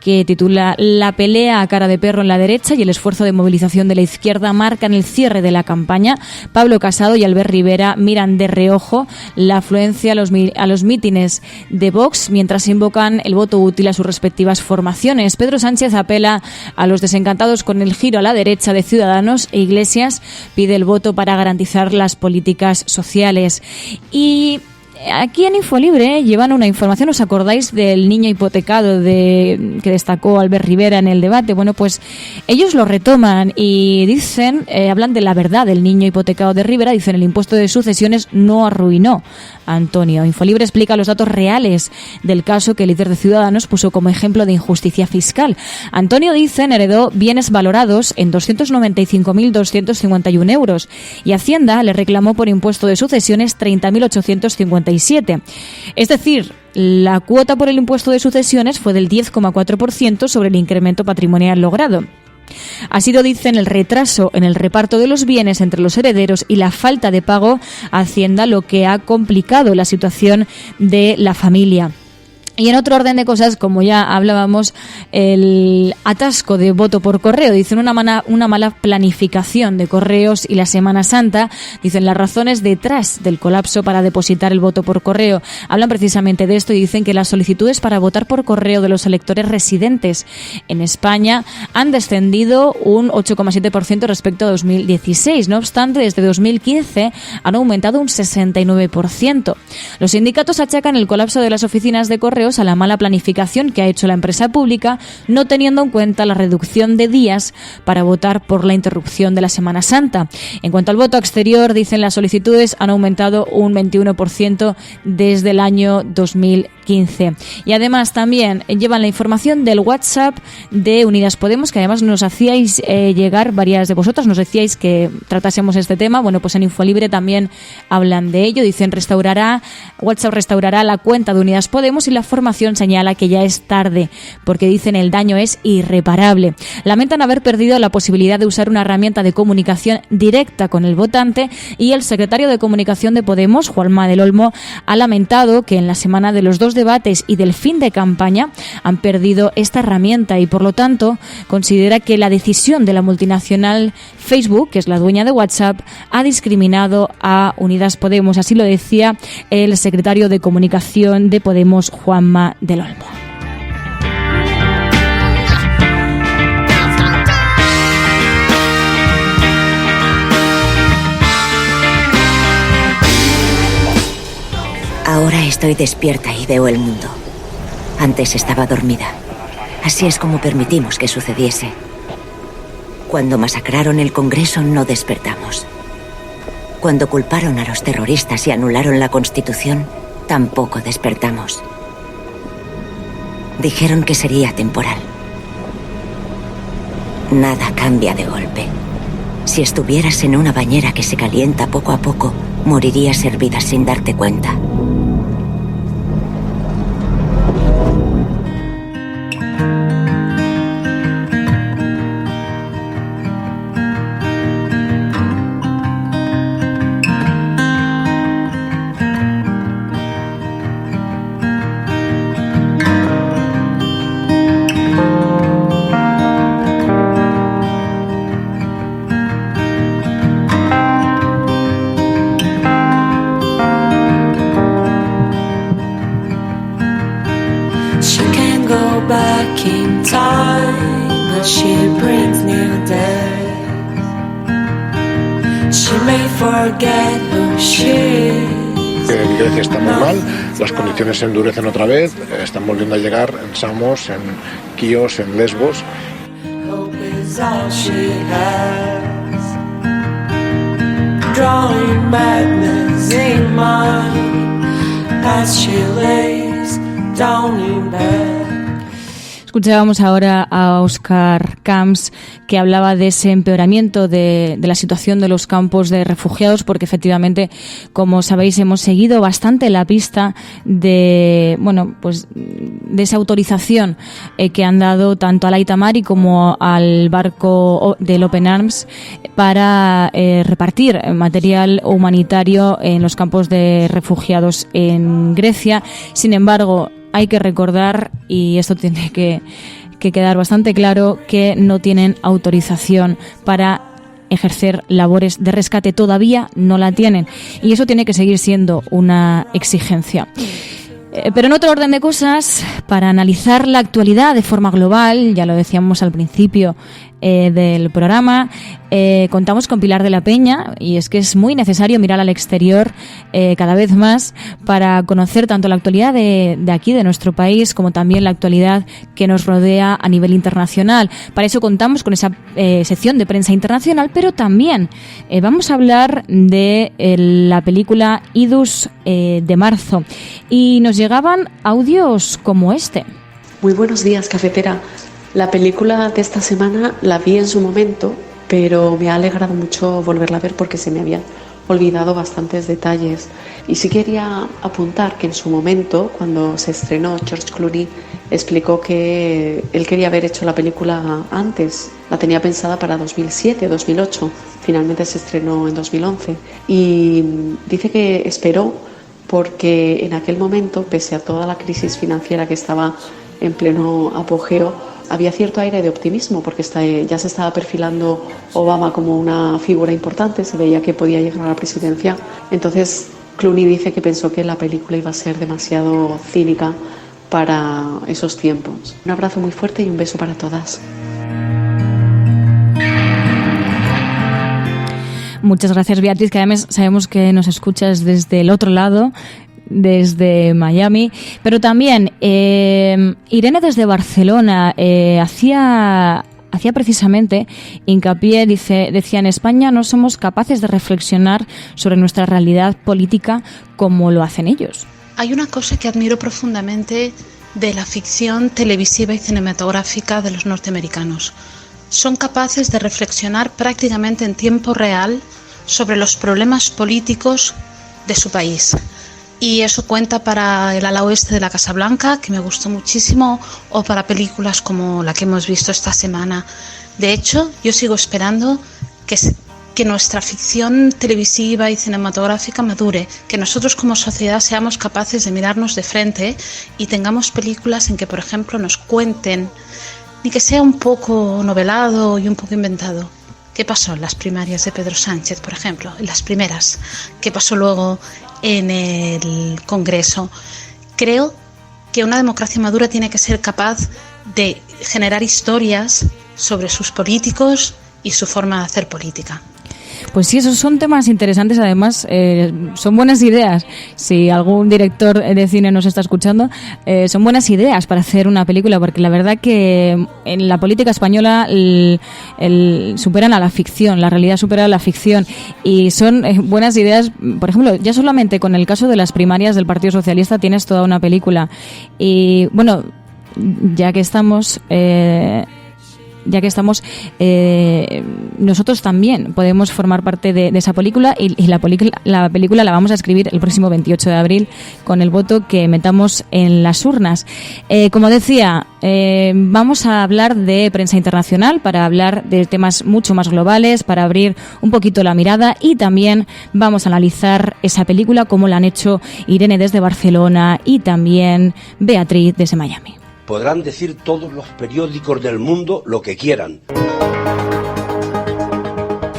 que titula "La pelea a cara de perro en la derecha y el esfuerzo de movilización de la izquierda marcan el cierre de la campaña. Pablo Casado y Albert Rivera miran de reojo la afluencia a los mítines de Vox mientras invocan el voto útil a sus respectivas formaciones. Pedro Sánchez apela a los desencantados con el giro a la derecha de Ciudadanos e Iglesias pide el voto para garantizar las políticas sociales". Y aquí en Infolibre llevan una información. ¿Os acordáis del niño hipotecado que destacó Albert Rivera en el debate? Bueno, pues ellos lo retoman y dicen, hablan de la verdad del niño hipotecado de Rivera. Dicen: el impuesto de sucesiones no arruinó a Antonio. Infolibre explica los datos reales del caso que el líder de Ciudadanos puso como ejemplo de injusticia fiscal. Antonio, dicen, heredó bienes valorados en 295.251 euros y Hacienda le reclamó por impuesto de sucesiones 30.857. Es decir, la cuota por el impuesto de sucesiones fue del 10,4% sobre el incremento patrimonial logrado. Ha sido, dicen, el retraso en el reparto de los bienes entre los herederos y la falta de pago a Hacienda lo que ha complicado la situación de la familia. Y en otro orden de cosas, como ya hablábamos, el atasco de voto por correo. Dicen una mala planificación de correos y la Semana Santa. Dicen las razones detrás del colapso para depositar el voto por correo. Hablan precisamente de esto y dicen que las solicitudes para votar por correo de los electores residentes en España han descendido un 8,7% respecto a 2016. No obstante, desde 2015 han aumentado un 69%. Los sindicatos achacan el colapso de las oficinas de correo a la mala planificación que ha hecho la empresa pública, no teniendo en cuenta la reducción de días para votar por la interrupción de la Semana Santa. En cuanto al voto exterior, dicen las solicitudes han aumentado un 21% desde el año 2015. Y además también llevan la información del WhatsApp de Unidas Podemos, que además nos hacíais llegar, varias de vosotras nos decíais que tratásemos este tema. Bueno, pues en Infolibre también hablan de ello. Dicen WhatsApp restaurará la cuenta de Unidas Podemos y la formación señala que ya es tarde porque dicen el daño es irreparable. Lamentan haber perdido la posibilidad de usar una herramienta de comunicación directa con el votante y el secretario de Comunicación de Podemos, Juanma del Olmo, ha lamentado que en la semana de los dos debates y del fin de campaña han perdido esta herramienta y por lo tanto considera que la decisión de la multinacional Facebook, que es la dueña de WhatsApp, ha discriminado a Unidas Podemos. Así lo decía el secretario de Comunicación de Podemos, Juanma del Olmo. Ahora estoy despierta y veo el mundo. Antes estaba dormida. Así es como permitimos que sucediese. Cuando masacraron el Congreso no despertamos. Cuando culparon a los terroristas y anularon la Constitución, tampoco despertamos. Dijeron que sería temporal. Nada cambia de golpe. Si estuvieras en una bañera que se calienta poco a poco, morirías hervida sin darte cuenta. En Grecia está muy mal, las condiciones se endurecen otra vez, están volviendo a llegar en Samos, en Quíos, en Lesbos. is all she has. Drawing madness in mind as she lays down in bed. Escuchábamos ahora a Óscar Camps, que hablaba de ese empeoramiento de la situación de los campos de refugiados, porque efectivamente, como sabéis, hemos seguido bastante la pista de, de esa autorización que han dado tanto a la Aita Mari como al barco del Open Arms para repartir material humanitario en los campos de refugiados en Grecia. Sin embargo, hay que recordar, y esto tiene que quedar bastante claro, que no tienen autorización para ejercer labores de rescate. Todavía no la tienen. Y eso tiene que seguir siendo una exigencia. Pero en otro orden de cosas, para analizar la actualidad de forma global, ya lo decíamos al principio del programa, contamos con Pilar de la Peña, y es que es muy necesario mirar al exterior cada vez más para conocer tanto la actualidad de aquí, de nuestro país, como también la actualidad que nos rodea a nivel internacional. Para eso contamos con esa sección de prensa internacional, pero también vamos a hablar de la película Idus de marzo, y nos llegaban audios como este. Muy buenos días, cafetera. La película de esta semana la vi en su momento, pero me ha alegrado mucho volverla a ver porque se me habían olvidado bastantes detalles. Y sí quería apuntar que en su momento, cuando se estrenó, George Clooney explicó que él quería haber hecho la película antes. La tenía pensada para 2007, 2008. Finalmente se estrenó en 2011. Y dice que esperó porque en aquel momento, pese a toda la crisis financiera que estaba en pleno apogeo, había cierto aire de optimismo porque ya se estaba perfilando Obama como una figura importante, se veía que podía llegar a la presidencia. Entonces Clooney dice que pensó que la película iba a ser demasiado cínica para esos tiempos. Un abrazo muy fuerte y un beso para todas. Muchas gracias, Beatriz, que además sabemos que nos escuchas desde el otro lado, desde Miami, pero también Irene desde Barcelona hacía precisamente hincapié, decía, en España no somos capaces de reflexionar sobre nuestra realidad política como lo hacen ellos. Hay una cosa que admiro profundamente de la ficción televisiva y cinematográfica de los norteamericanos. Son capaces de reflexionar prácticamente en tiempo real sobre los problemas políticos de su país. Y eso cuenta para El ala oeste de la Casa Blanca, que me gustó muchísimo, o para películas como la que hemos visto esta semana. De hecho, yo sigo esperando que nuestra ficción televisiva y cinematográfica madure, que nosotros como sociedad seamos capaces de mirarnos de frente y tengamos películas en que, por ejemplo, nos cuenten, ni que sea un poco novelado y un poco inventado, qué pasó en las primarias de Pedro Sánchez, por ejemplo, en las primeras, qué pasó luego en el Congreso. Creo que una democracia madura tiene que ser capaz de generar historias sobre sus políticos y su forma de hacer política. Pues sí, esos son temas interesantes, además son buenas ideas. Si algún director de cine nos está escuchando, son buenas ideas para hacer una película, porque la verdad que en la política española superan a la ficción, la realidad supera a la ficción, y son buenas ideas. Por ejemplo, ya solamente con el caso de las primarias del Partido Socialista tienes toda una película. Y bueno, ya que estamos, nosotros también podemos formar parte de esa película, y la película la vamos a escribir el próximo 28 de abril con el voto que metamos en las urnas. Como decía, vamos a hablar de prensa internacional para hablar de temas mucho más globales, para abrir un poquito la mirada, y también vamos a analizar esa película como la han hecho Irene desde Barcelona y también Beatriz desde Miami. Podrán decir todos los periódicos del mundo lo que quieran.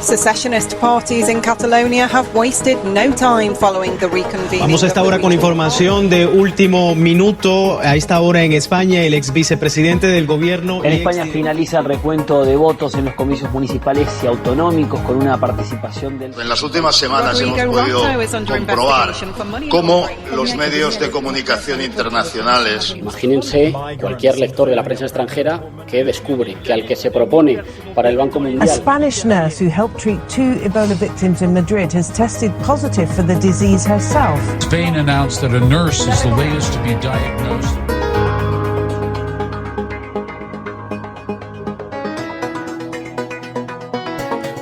Secessionist parties in Catalonia have wasted no time following the reconvening. Vamos a esta hora con información de último minuto. A esta hora en España, el ex vicepresidente del gobierno... En España finaliza el recuento de votos en los comicios municipales y autonómicos con una participación del... En las últimas semanas hemos podido comprobar cómo los medios de comunicación internacionales... Imagínense cualquier lector de la prensa extranjera que descubre que al que se propone para el Banco Mundial... A Spanish nurse who helped treat 2 Ebola victims in Madrid has tested positive for the disease herself. Spain announced that a nurse is the latest to be diagnosed.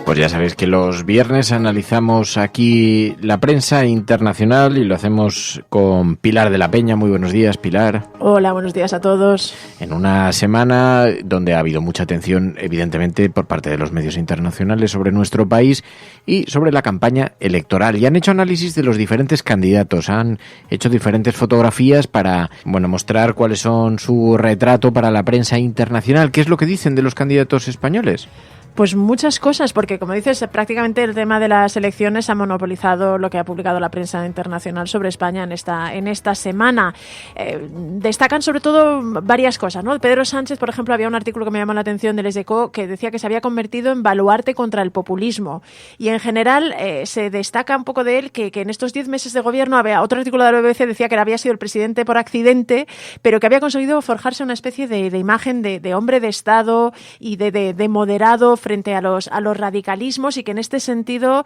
Pues ya sabéis que los viernes analizamos aquí la prensa internacional y lo hacemos con Pilar de la Peña. Muy buenos días, Pilar. Hola, buenos días a todos. En una semana donde ha habido mucha atención, evidentemente, por parte de los medios internacionales sobre nuestro país y sobre la campaña electoral. Y han hecho análisis de los diferentes candidatos, han hecho diferentes fotografías para, mostrar cuáles son su retrato para la prensa internacional. ¿Qué es lo que dicen de los candidatos españoles? Pues muchas cosas, porque como dices, prácticamente el tema de las elecciones ha monopolizado lo que ha publicado la prensa internacional sobre España en esta semana. Destacan sobre todo varias cosas, ¿no? Pedro Sánchez, por ejemplo, había un artículo que me llamó la atención del Les Echos que decía que se había convertido en baluarte contra el populismo. Y en general se destaca un poco de él que en estos 10 meses de gobierno, había otro artículo de la BBC decía que había sido el presidente por accidente, pero que había conseguido forjarse una especie de imagen de hombre de Estado y de moderado frente a los radicalismos, y que en este sentido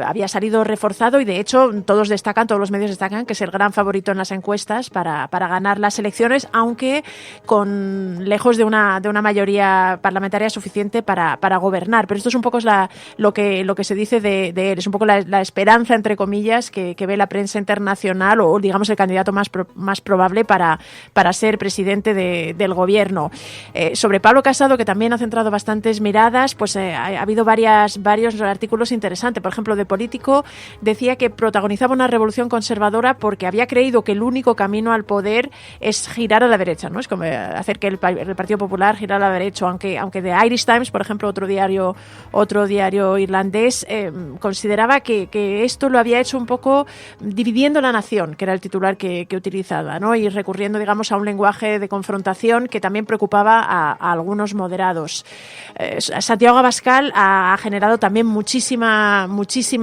había salido reforzado, y de hecho todos los medios destacan que es el gran favorito en las encuestas para ganar las elecciones, aunque lejos de una mayoría parlamentaria suficiente para gobernar. Pero esto es un poco lo que se dice de él, es un poco la esperanza, entre comillas, que ve la prensa internacional, o digamos el candidato más probable para ser presidente del gobierno. Sobre Pablo Casado, que también ha centrado bastantes miradas, pues ha habido varios artículos interesantes. Por ejemplo, de Político decía que protagonizaba una revolución conservadora porque había creído que el único camino al poder es girar a la derecha, ¿no? Es como hacer que el Partido Popular girara a la derecha, aunque The Irish Times, por ejemplo, otro diario irlandés, consideraba que esto lo había hecho un poco dividiendo la nación, que era el titular que utilizaba, ¿no? Y recurriendo, digamos, a un lenguaje de confrontación que también preocupaba a algunos moderados. Santiago Abascal ha generado también muchísima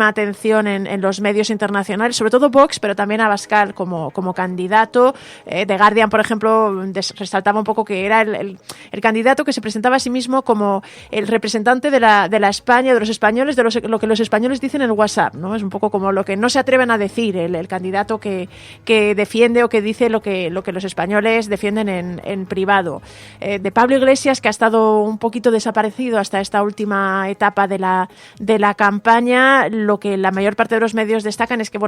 atención en los medios internacionales, sobre todo Vox, pero también Abascal como candidato. The Guardian, por ejemplo, resaltaba un poco que era el candidato que se presentaba a sí mismo como el representante de la España, de los españoles, de lo que los españoles dicen en WhatsApp, ¿no? Es un poco como lo que no se atreven a decir el candidato que defiende o que dice lo que los españoles defienden en privado. De Pablo Iglesias, que ha estado un poquito desaparecido hasta esta última etapa de la campaña, lo que la mayor parte de los medios destacan es que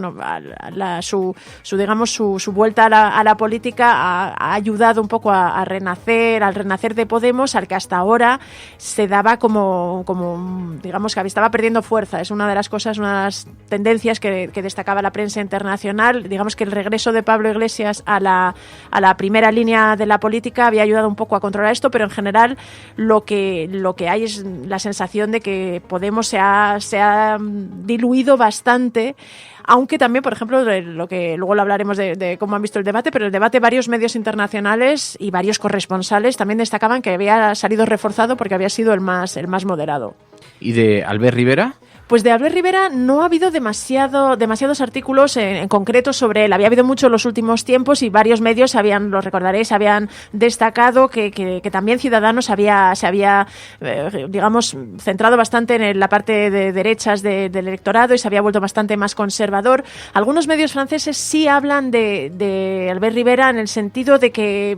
su vuelta a la política ha ayudado un poco al renacer de Podemos, al que hasta ahora se daba como digamos que estaba perdiendo fuerza. Es una de las tendencias que destacaba la prensa internacional. Digamos que el regreso de Pablo Iglesias a la primera línea de la política había ayudado un poco a controlar esto, pero en general lo que hay es la sensación de que Podemos se ha diluido bastante, aunque también, por ejemplo, lo que luego lo hablaremos de cómo han visto el debate, pero el debate, varios medios internacionales y varios corresponsales también destacaban que había salido reforzado porque había sido el más moderado. ¿Y de Albert Rivera? Pues de Albert Rivera no ha habido demasiados artículos en concreto sobre él. Había habido mucho en los últimos tiempos y varios medios lo recordaréis, habían destacado que también Ciudadanos se había digamos, centrado bastante en la parte de derechas del electorado y se había vuelto bastante más conservador. Algunos medios franceses sí hablan de Albert Rivera en el sentido de que,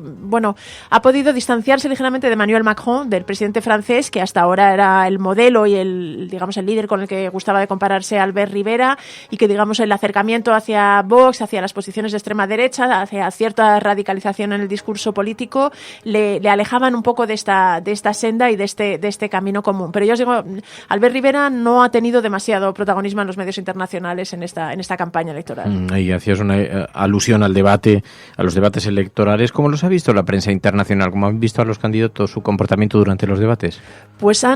ha podido distanciarse ligeramente de Emmanuel Macron, del presidente francés, que hasta ahora era el modelo y el líder con el que que gustaba de compararse a Albert Rivera y que, digamos, el acercamiento hacia Vox, hacia las posiciones de extrema derecha, hacia cierta radicalización en el discurso político, le alejaban un poco de esta senda y de este camino común. Pero yo os digo, Albert Rivera no ha tenido demasiado protagonismo en los medios internacionales en esta campaña electoral. Y hacías una alusión al debate, a los debates electorales. ¿Cómo los ha visto la prensa internacional? ¿Cómo han visto a los candidatos su comportamiento durante los debates? Pues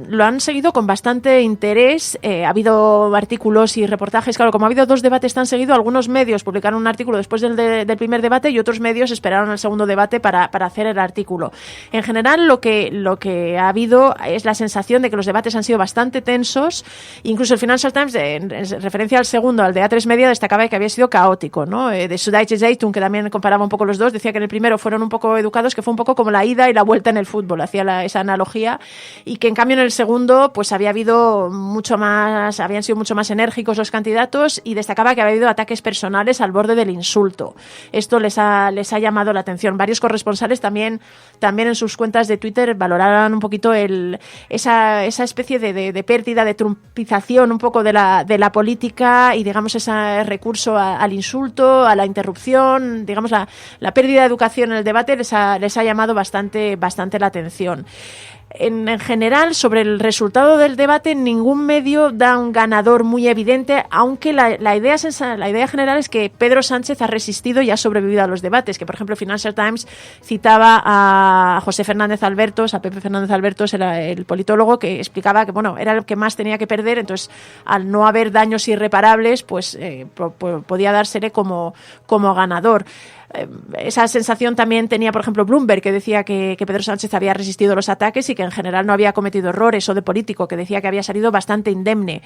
lo han seguido con bastante interés. Ha habido artículos y reportajes. Claro, como ha habido 2 debates tan seguidos, algunos medios publicaron un artículo después del primer debate y otros medios esperaron al segundo debate para hacer el artículo. En general, lo que ha habido es la sensación de que los debates han sido bastante tensos. Incluso el Financial Times, en referencia al segundo, al de A3 Media, destacaba que había sido caótico, ¿no? De Süddeutsche Zeitung, que también comparaba un poco los dos, decía que en el primero fueron un poco educados, que fue un poco como la ida y la vuelta en el fútbol, hacía esa analogía, y que en cambio en el segundo pues habían sido mucho más enérgicos los candidatos, y destacaba que había habido ataques personales al borde del insulto. Esto les ha llamado la atención. Varios corresponsales también en sus cuentas de Twitter valoraban un poquito esa especie de pérdida, de trumpización un poco de la política, y digamos ese recurso al insulto, a la interrupción, digamos la pérdida de educación en el debate les ha llamado bastante la atención. En general, sobre el resultado del debate, ningún medio da un ganador muy evidente, aunque la idea general es que Pedro Sánchez ha resistido y ha sobrevivido a los debates, que por ejemplo Financial Times citaba a José Fernández Albertos, a Pepe Fernández Albertos, el politólogo, que explicaba que era el que más tenía que perder, entonces al no haber daños irreparables, pues podía dársele como ganador. Esa sensación también tenía, por ejemplo, Bloomberg, que decía que Pedro Sánchez había resistido los ataques y que en general no había cometido errores, o de Político, que decía que había salido bastante indemne.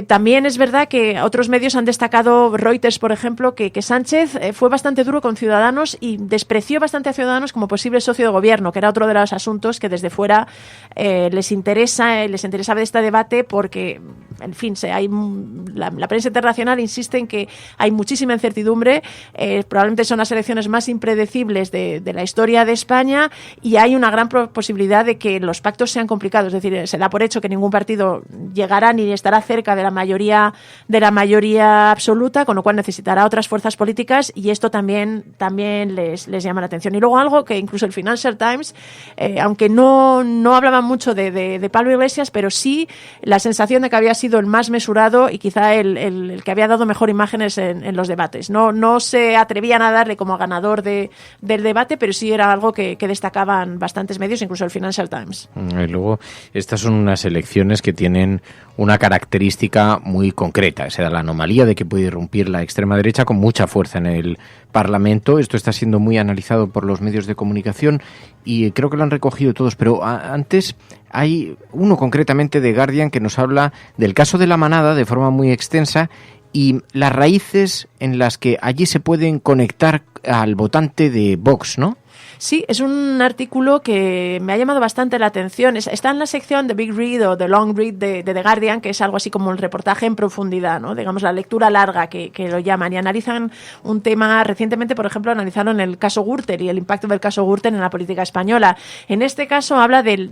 También es verdad que otros medios han destacado, Reuters, por ejemplo, que Sánchez fue bastante duro con Ciudadanos y despreció bastante a Ciudadanos como posible socio de gobierno, que era otro de los asuntos que desde fuera les interesaba de este debate, porque, en fin, la prensa internacional insiste en que hay muchísima incertidumbre, probablemente son las elecciones más impredecibles de la historia de España, y hay una gran posibilidad de que los pactos sean complicados. Es decir, se da por hecho que ningún partido llegará ni estará cerca de la mayoría absoluta, con lo cual necesitará otras fuerzas políticas, y esto también les llama la atención. Y luego algo que incluso el Financial Times, aunque no hablaban mucho de Pablo Iglesias, pero sí la sensación de que había sido el más mesurado y quizá el que había dado mejor imágenes en los debates. No se atrevían a darle como ganador del debate, pero sí era algo que destacaban bastantes medios, incluso el Financial Times. Y luego, estas son unas elecciones que tienen una característica muy concreta, esa es la anomalía de que puede irrumpir la extrema derecha con mucha fuerza en el Parlamento. Esto está siendo muy analizado por los medios de comunicación y creo que lo han recogido todos, pero antes hay uno concretamente de Guardian que nos habla del caso de La Manada de forma muy extensa y las raíces en las que allí se pueden conectar al votante de Vox, ¿no? Sí, es un artículo que me ha llamado bastante la atención. Está en la sección de Big Read o The Long Read de The Guardian, que es algo así como el reportaje en profundidad, ¿no? Digamos, la lectura larga que lo llaman, y analizan un tema. Recientemente, por ejemplo, analizaron el caso Gürtel y el impacto del caso Gürtel en la política española. En este caso habla del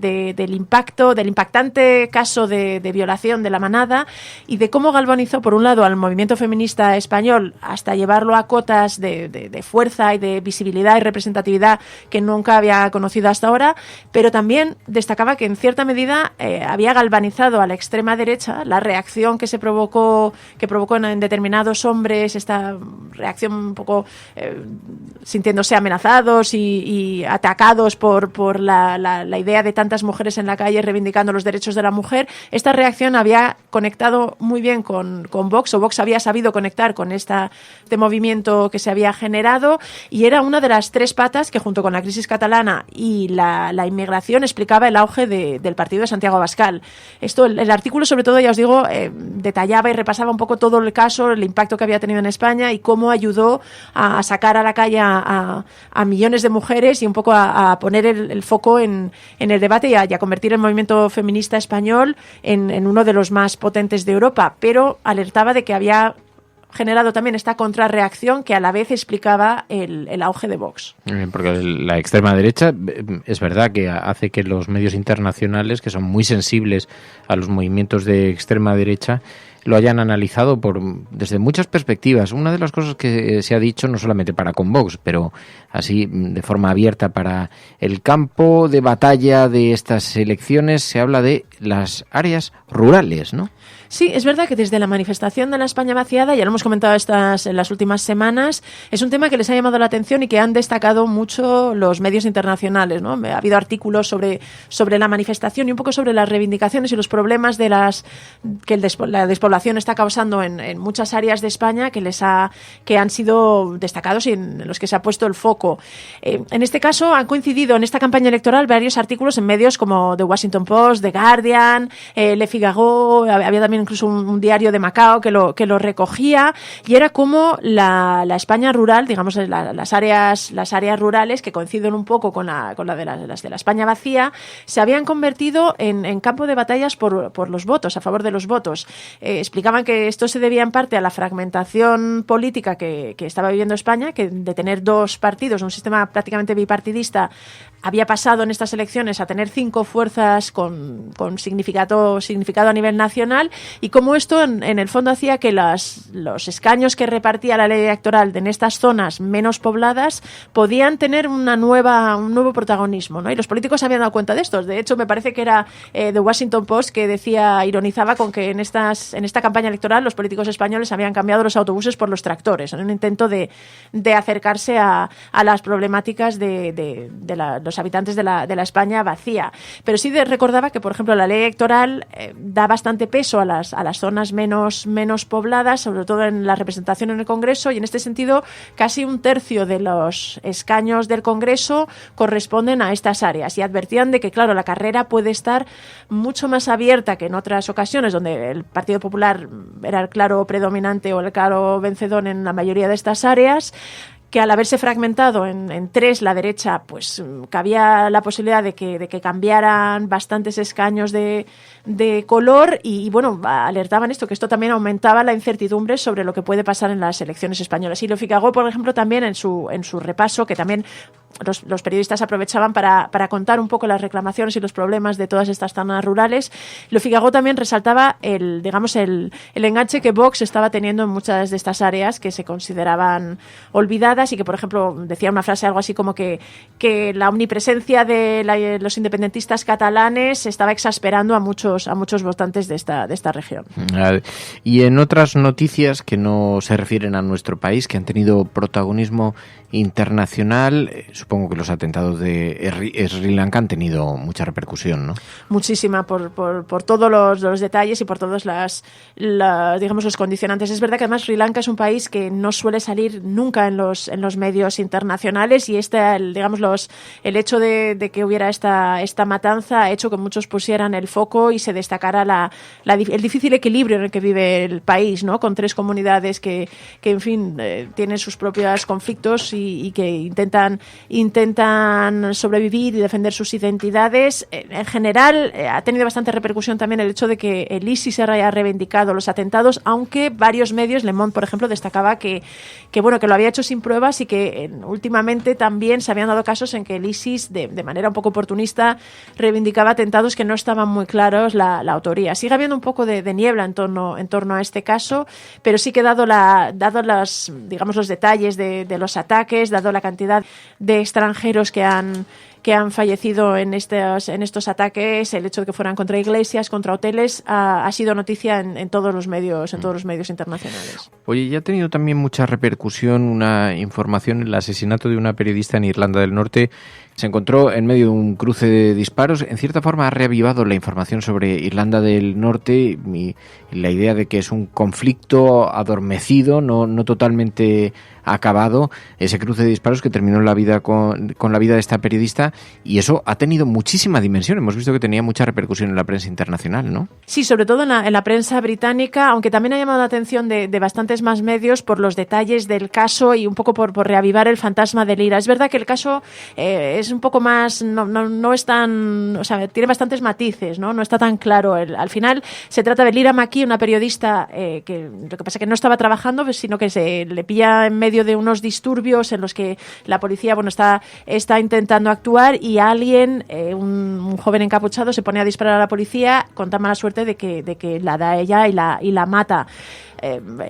impactante caso de violación de La Manada y de cómo galvanizó, por un lado, al movimiento feminista español hasta llevarlo a cotas de fuerza y de visibilidad y representatividad que nunca había conocido hasta ahora, pero también destacaba que en cierta medida había galvanizado a la extrema derecha la reacción que provocó en determinados hombres, esta reacción un poco sintiéndose amenazados y atacados por la idea de tantas mujeres en la calle reivindicando los derechos de la mujer. Esta reacción había conectado muy bien con Vox, o Vox había sabido conectar con este movimiento que se había generado, y era una de las tres patas que, junto con la crisis catalana y la inmigración, explicaba el auge del partido de Santiago Abascal. El artículo, sobre todo, ya os digo, detallaba y repasaba un poco todo el caso, el impacto que había tenido en España y cómo ayudó a sacar a la calle a millones de mujeres y un poco a poner el foco en el debate y a convertir el movimiento feminista español en uno de los más potentes de Europa, pero alertaba de que había generado también esta contrarreacción que a la vez explicaba el auge de Vox. Porque la extrema derecha es verdad que hace que los medios internacionales, que son muy sensibles a los movimientos de extrema derecha, lo hayan analizado desde muchas perspectivas. Una de las cosas que se ha dicho, no solamente para con Vox, pero así de forma abierta para el campo de batalla de estas elecciones, se habla de las áreas rurales, ¿no? Sí, es verdad que desde la manifestación de la España vaciada, ya lo hemos comentado en las últimas semanas, es un tema que les ha llamado la atención y que han destacado mucho los medios internacionales, ¿no? Ha habido artículos sobre la manifestación y un poco sobre las reivindicaciones y los problemas que la despoblación está causando en muchas áreas de España que han sido destacados y en los que se ha puesto el foco. En este caso han coincidido en esta campaña electoral varios artículos en medios como The Washington Post, The Guardian, Le Figaro, había también incluso un diario de Macao que lo recogía, y era como la España rural, digamos las áreas rurales, que coinciden un poco con las de la España vacía, se habían convertido en campo de batallas por los votos, a favor de los votos. Explicaban que esto se debía en parte a la fragmentación política que estaba viviendo España, que de tener dos partidos, un sistema prácticamente bipartidista, había pasado en estas elecciones a tener 5 fuerzas con significado a nivel nacional, y como esto en el fondo hacía que los escaños que repartía la ley electoral en estas zonas menos pobladas podían tener un nuevo protagonismo, ¿no? Y los políticos se habían dado cuenta de esto. De hecho, me parece que era The Washington Post que ironizaba con que en esta campaña electoral los políticos españoles habían cambiado los autobuses por los tractores, en un intento de acercarse a las problemáticas de los habitantes de la España vacía. Pero sí recordaba que, por ejemplo, la ley electoral da bastante peso a las zonas menos pobladas, sobre todo en la representación en el Congreso, y en este sentido casi 1/3 de los escaños del Congreso corresponden a estas áreas, y advertían de que, claro, la carrera puede estar mucho más abierta que en otras ocasiones, donde el Partido Popular era el claro predominante o el claro vencedor en la mayoría de estas áreas, que al haberse fragmentado en 3 la derecha, pues cabía la posibilidad de que cambiaran bastantes escaños de color, y bueno, alertaban que esto también aumentaba la incertidumbre sobre lo que puede pasar en las elecciones españolas. Y Le Figaro, por ejemplo, también en su repaso, que también los periodistas aprovechaban para contar un poco las reclamaciones y los problemas de todas estas zonas rurales, Le Figaro también resaltaba el enganche que Vox estaba teniendo en muchas de estas áreas que se consideraban olvidadas, y que, por ejemplo, decía una frase algo así como que la omnipresencia de los independentistas catalanes estaba exasperando a muchos votantes de esta región. Y en otras noticias que no se refieren a nuestro país, que han tenido protagonismo internacional, supongo que los atentados de Sri Lanka han tenido mucha repercusión, ¿no? Muchísima, por todos los detalles y por todos los condicionantes. Es verdad que además Sri Lanka es un país que no suele salir nunca en los medios internacionales, y el hecho de que hubiera esta matanza ha hecho que muchos pusieran el foco y se destacara el difícil equilibrio en el que vive el país, ¿no? Con 3 comunidades que en fin, tienen sus propios conflictos y que intentan sobrevivir y defender sus identidades. En general, ha tenido bastante repercusión también el hecho de que el ISIS haya reivindicado los atentados, aunque varios medios, Le Monde, por ejemplo, destacaba que lo había hecho sin pruebas, y que últimamente también se habían dado casos en que el ISIS, de manera un poco oportunista, reivindicaba atentados que no estaban muy claros la autoría. Sigue habiendo un poco de niebla en torno a este caso, pero sí que dado los detalles de los ataques, dado la cantidad de extranjeros que han fallecido en estos ataques, el hecho de que fueran contra iglesias, contra hoteles, ha sido noticia en todos los medios internacionales. Oye, ya ha tenido también mucha repercusión una información: el asesinato de una periodista en Irlanda del Norte. Se encontró en medio de un cruce de disparos. En cierta forma ha reavivado la información sobre Irlanda del Norte y la idea de que es un conflicto adormecido, no totalmente acabado. Ese cruce de disparos que terminó con la vida de esta periodista británica, y eso ha tenido muchísima dimensión. Hemos visto que tenía mucha repercusión en la prensa internacional, ¿no? Sí, sobre todo en la prensa británica, aunque también ha llamado la atención de bastantes más medios por los detalles del caso y un poco por reavivar el fantasma de Lira. Es verdad que el caso es un poco más, no es tan, o sea, tiene bastantes matices, ¿no? No está tan claro. Al final se trata de Lira McKee, una periodista que lo que pasa es que no estaba trabajando, sino que se le pilla en medio de unos disturbios en los que la policía, bueno, está intentando actuar, y alguien, un joven encapuchado, se pone a disparar a la policía con tan mala suerte de que la da ella y la mata.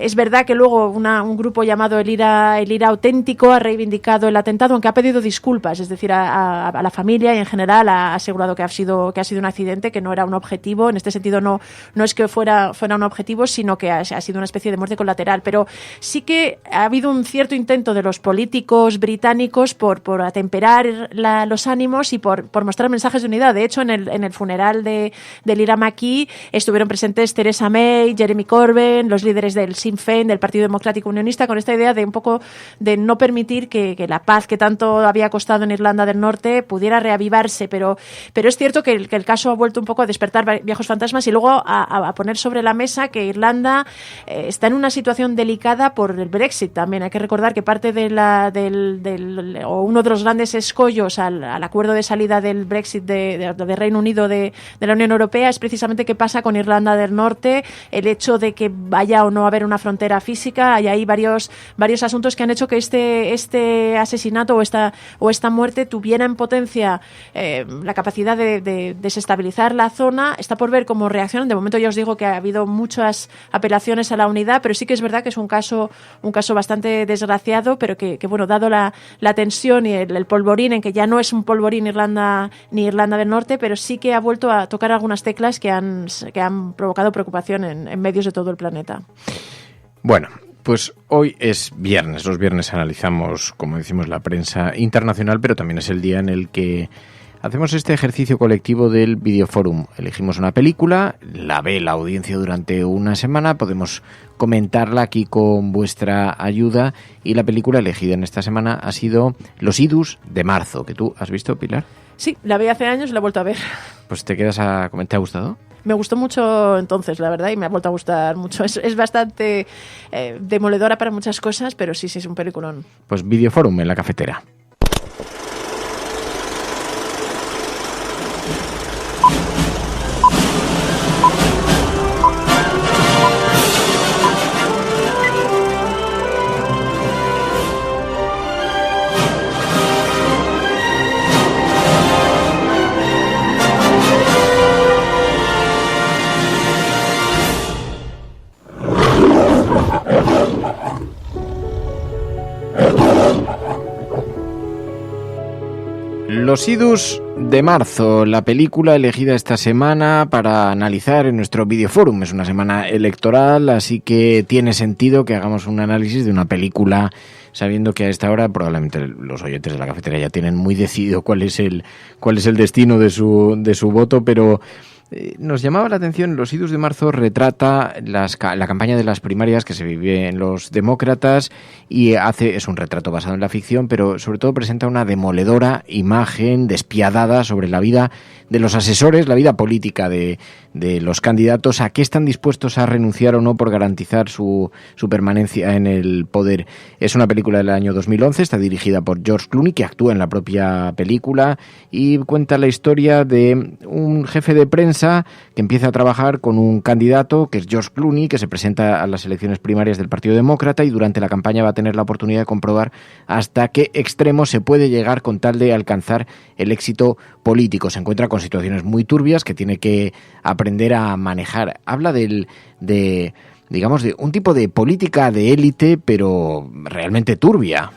Es verdad que luego un grupo llamado el IRA Auténtico ha reivindicado el atentado, aunque ha pedido disculpas, es decir, a la familia, y en general ha asegurado que ha sido un accidente, que no era un objetivo. En este sentido no es que fuera un objetivo, sino que ha sido una especie de muerte colateral. Pero sí que ha habido un cierto intento de los políticos británicos por atemperar los ánimos y por mostrar mensajes de unidad. De hecho, en el funeral de Lira McKee estuvieron presentes Theresa May, Jeremy Corbyn, los líderes del Sinn Féin, del Partido Democrático Unionista, con esta idea de un poco de no permitir que la paz que tanto había costado en Irlanda del Norte pudiera reavivarse, pero es cierto que el caso ha vuelto un poco a despertar viejos fantasmas y luego a poner sobre la mesa que Irlanda está en una situación delicada por el Brexit también. Hay que recordar que parte o uno de los grandes escollos al acuerdo de salida del Brexit de Reino Unido de la Unión Europea es precisamente qué pasa con Irlanda del Norte, el hecho de que vaya o no haber una frontera física. Hay ahí varios asuntos que han hecho que este asesinato o esta muerte tuviera en potencia la capacidad de desestabilizar la zona. Está por ver cómo reaccionan. De momento ya os digo que ha habido muchas apelaciones a la unidad, pero sí que es verdad que es un caso bastante desgraciado, pero que bueno, dado la tensión y el polvorín, en que ya no es un polvorín Irlanda del Norte, pero sí que ha vuelto a tocar algunas teclas que han provocado preocupación en medios de todo el planeta. Bueno, pues hoy es viernes. Los viernes analizamos, como decimos, la prensa internacional, pero también es el día en el que hacemos este ejercicio colectivo del Videoforum. Elegimos una película, la ve la audiencia durante una semana, podemos comentarla aquí con vuestra ayuda, y la película elegida en esta semana ha sido Los idus de marzo, que tú has visto, Pilar. Sí, la vi hace años y la he vuelto a ver. Pues te quedas a comentar. ¿Te ha gustado? Me gustó mucho entonces, la verdad, y me ha vuelto a gustar mucho. Es bastante demoledora para muchas cosas, pero sí, es un peliculón. Pues Videoforum en la cafetera. Los idus de marzo, la película elegida esta semana para analizar en nuestro Videoforum. Es una semana electoral, así que tiene sentido que hagamos un análisis de una película, sabiendo que a esta hora probablemente los oyentes de la cafetera ya tienen muy decidido cuál es el destino de su voto, pero nos llamaba la atención. Los idus de marzo retrata la campaña de las primarias que se vive en los demócratas, y es un retrato basado en la ficción, pero sobre todo presenta una demoledora imagen despiadada sobre la vida de los asesores, la vida política de los candidatos, a qué están dispuestos a renunciar o no por garantizar su permanencia en el poder. Es una película del año 2011, está dirigida por George Clooney, que actúa en la propia película, y cuenta la historia de un jefe de prensa que empieza a trabajar con un candidato, que es George Clooney, que se presenta a las elecciones primarias del Partido Demócrata, y durante la campaña va a tener la oportunidad de comprobar hasta qué extremo se puede llegar con tal de alcanzar el éxito político. Se encuentra con situaciones muy turbias que tiene que aprender a manejar. Habla de un tipo de política de élite, pero realmente turbia.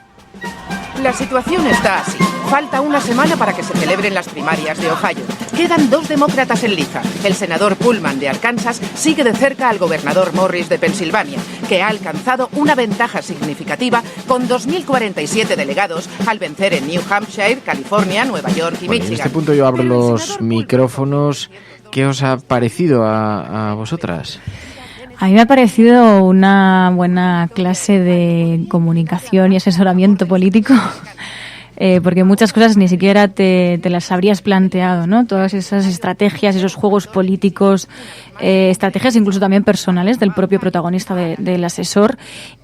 La situación está así. Falta una semana para que se celebren las primarias de Ohio. Quedan 2 demócratas en liza. El senador Pullman de Arkansas sigue de cerca al gobernador Morris de Pensilvania, que ha alcanzado una ventaja significativa con 2.047 delegados al vencer en New Hampshire, California, Nueva York y Michigan. En este punto yo abro los micrófonos. ¿Qué os ha parecido a vosotras? A mí me ha parecido una buena clase de comunicación y asesoramiento político. porque muchas cosas ni siquiera te las habrías planteado, ¿no? Todas esas estrategias, esos juegos políticos, estrategias incluso también personales del propio protagonista del asesor.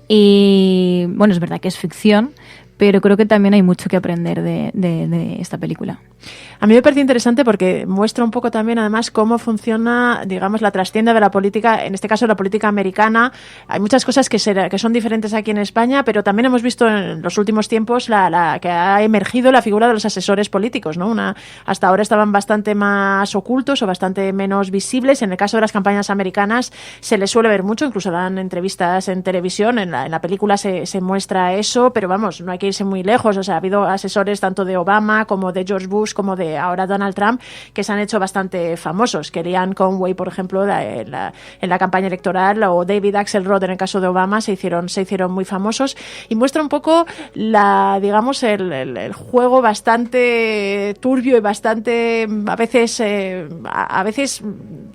Y bueno, es verdad que es ficción, pero creo que también hay mucho que aprender de esta película. A mí me parece interesante porque muestra un poco también, además, cómo funciona, digamos, la trastienda de la política, en este caso la política americana. Hay muchas cosas que son diferentes aquí en España, pero también hemos visto en los últimos tiempos que ha emergido la figura de los asesores políticos, ¿no? Hasta ahora estaban bastante más ocultos o bastante menos visibles. En el caso de las campañas americanas se les suele ver mucho, incluso dan entrevistas en televisión. En la película se muestra eso, pero vamos, no hay que irse muy lejos. O sea, ha habido asesores tanto de Obama como de George Bush como de ahora Donald Trump que se han hecho bastante famosos. Kellyanne Conway, por ejemplo, en la campaña electoral, o David Axelrod en el caso de Obama, se hicieron muy famosos, y muestra un poco digamos el juego bastante turbio y bastante a veces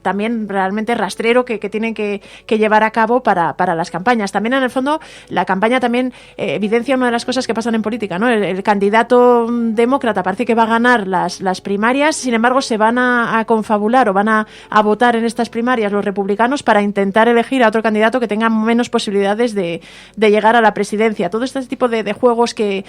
también realmente rastrero que tienen que llevar a cabo para las campañas. También, en el fondo, la campaña también evidencia una de las cosas que pasan en política, ¿no? El candidato demócrata parece que va a ganar las primarias, sin embargo se van a confabular o van a votar en estas primarias los republicanos para intentar elegir a otro candidato que tenga menos posibilidades de llegar a la presidencia. Todo este tipo de juegos que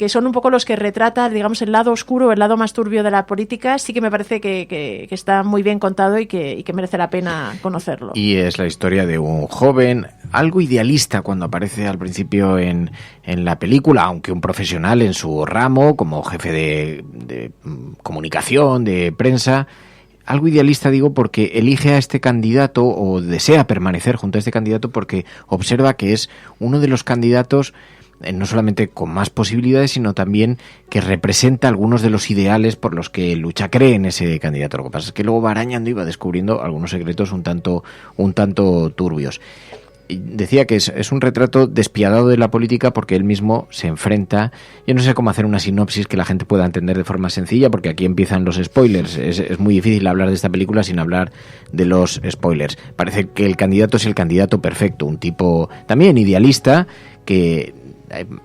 son un poco los que retratan, digamos, el lado oscuro, el lado más turbio de la política, sí que me parece que está muy bien contado y que merece la pena conocerlo. Y es la historia de un joven, algo idealista cuando aparece al principio en la película, aunque un profesional en su ramo, como jefe de comunicación, de prensa. Algo idealista, digo, porque elige a este candidato o desea permanecer junto a este candidato porque observa que es uno de los candidatos no solamente con más posibilidades, sino también que representa algunos de los ideales por los que lucha, cree en ese candidato. Lo que pasa es que luego va arañando y va descubriendo algunos secretos un tanto turbios. Decía que es un retrato despiadado de la política porque él mismo se enfrenta. Yo no sé cómo hacer una sinopsis que la gente pueda entender de forma sencilla, porque aquí empiezan los spoilers. Es muy difícil hablar de esta película sin hablar de los spoilers. Parece que el candidato es el candidato perfecto, un tipo también idealista que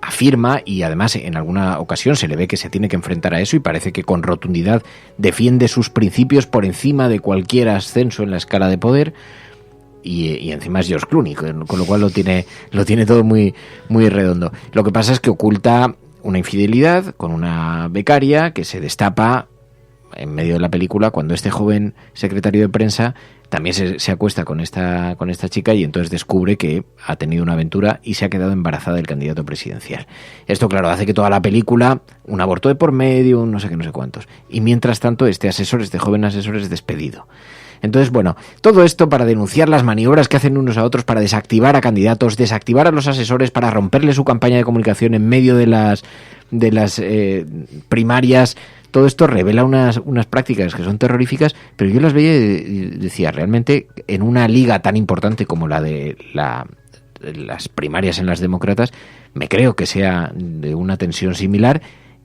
afirma, y además en alguna ocasión se le ve que se tiene que enfrentar a eso, y parece que con rotundidad defiende sus principios por encima de cualquier ascenso en la escala de poder. Y encima es George Clooney, con lo cual lo tiene todo muy, muy redondo. Lo que pasa es que oculta una infidelidad con una becaria que se destapa en medio de la película cuando este joven secretario de prensa también se acuesta con esta chica, y entonces descubre que ha tenido una aventura y se ha quedado embarazada del candidato presidencial. Esto, claro, hace que toda la película, un aborto de por medio, un no sé qué, no sé cuántos. Y mientras tanto, este joven asesor es despedido. Entonces, bueno, todo esto para denunciar las maniobras que hacen unos a otros para desactivar a candidatos, desactivar a los asesores, para romperle su campaña de comunicación en medio de las primarias. Todo esto revela unas prácticas que son terroríficas, pero yo las veía y decía, realmente, en una liga tan importante como la de las primarias en las demócratas, me creo que sea de una tensión similar,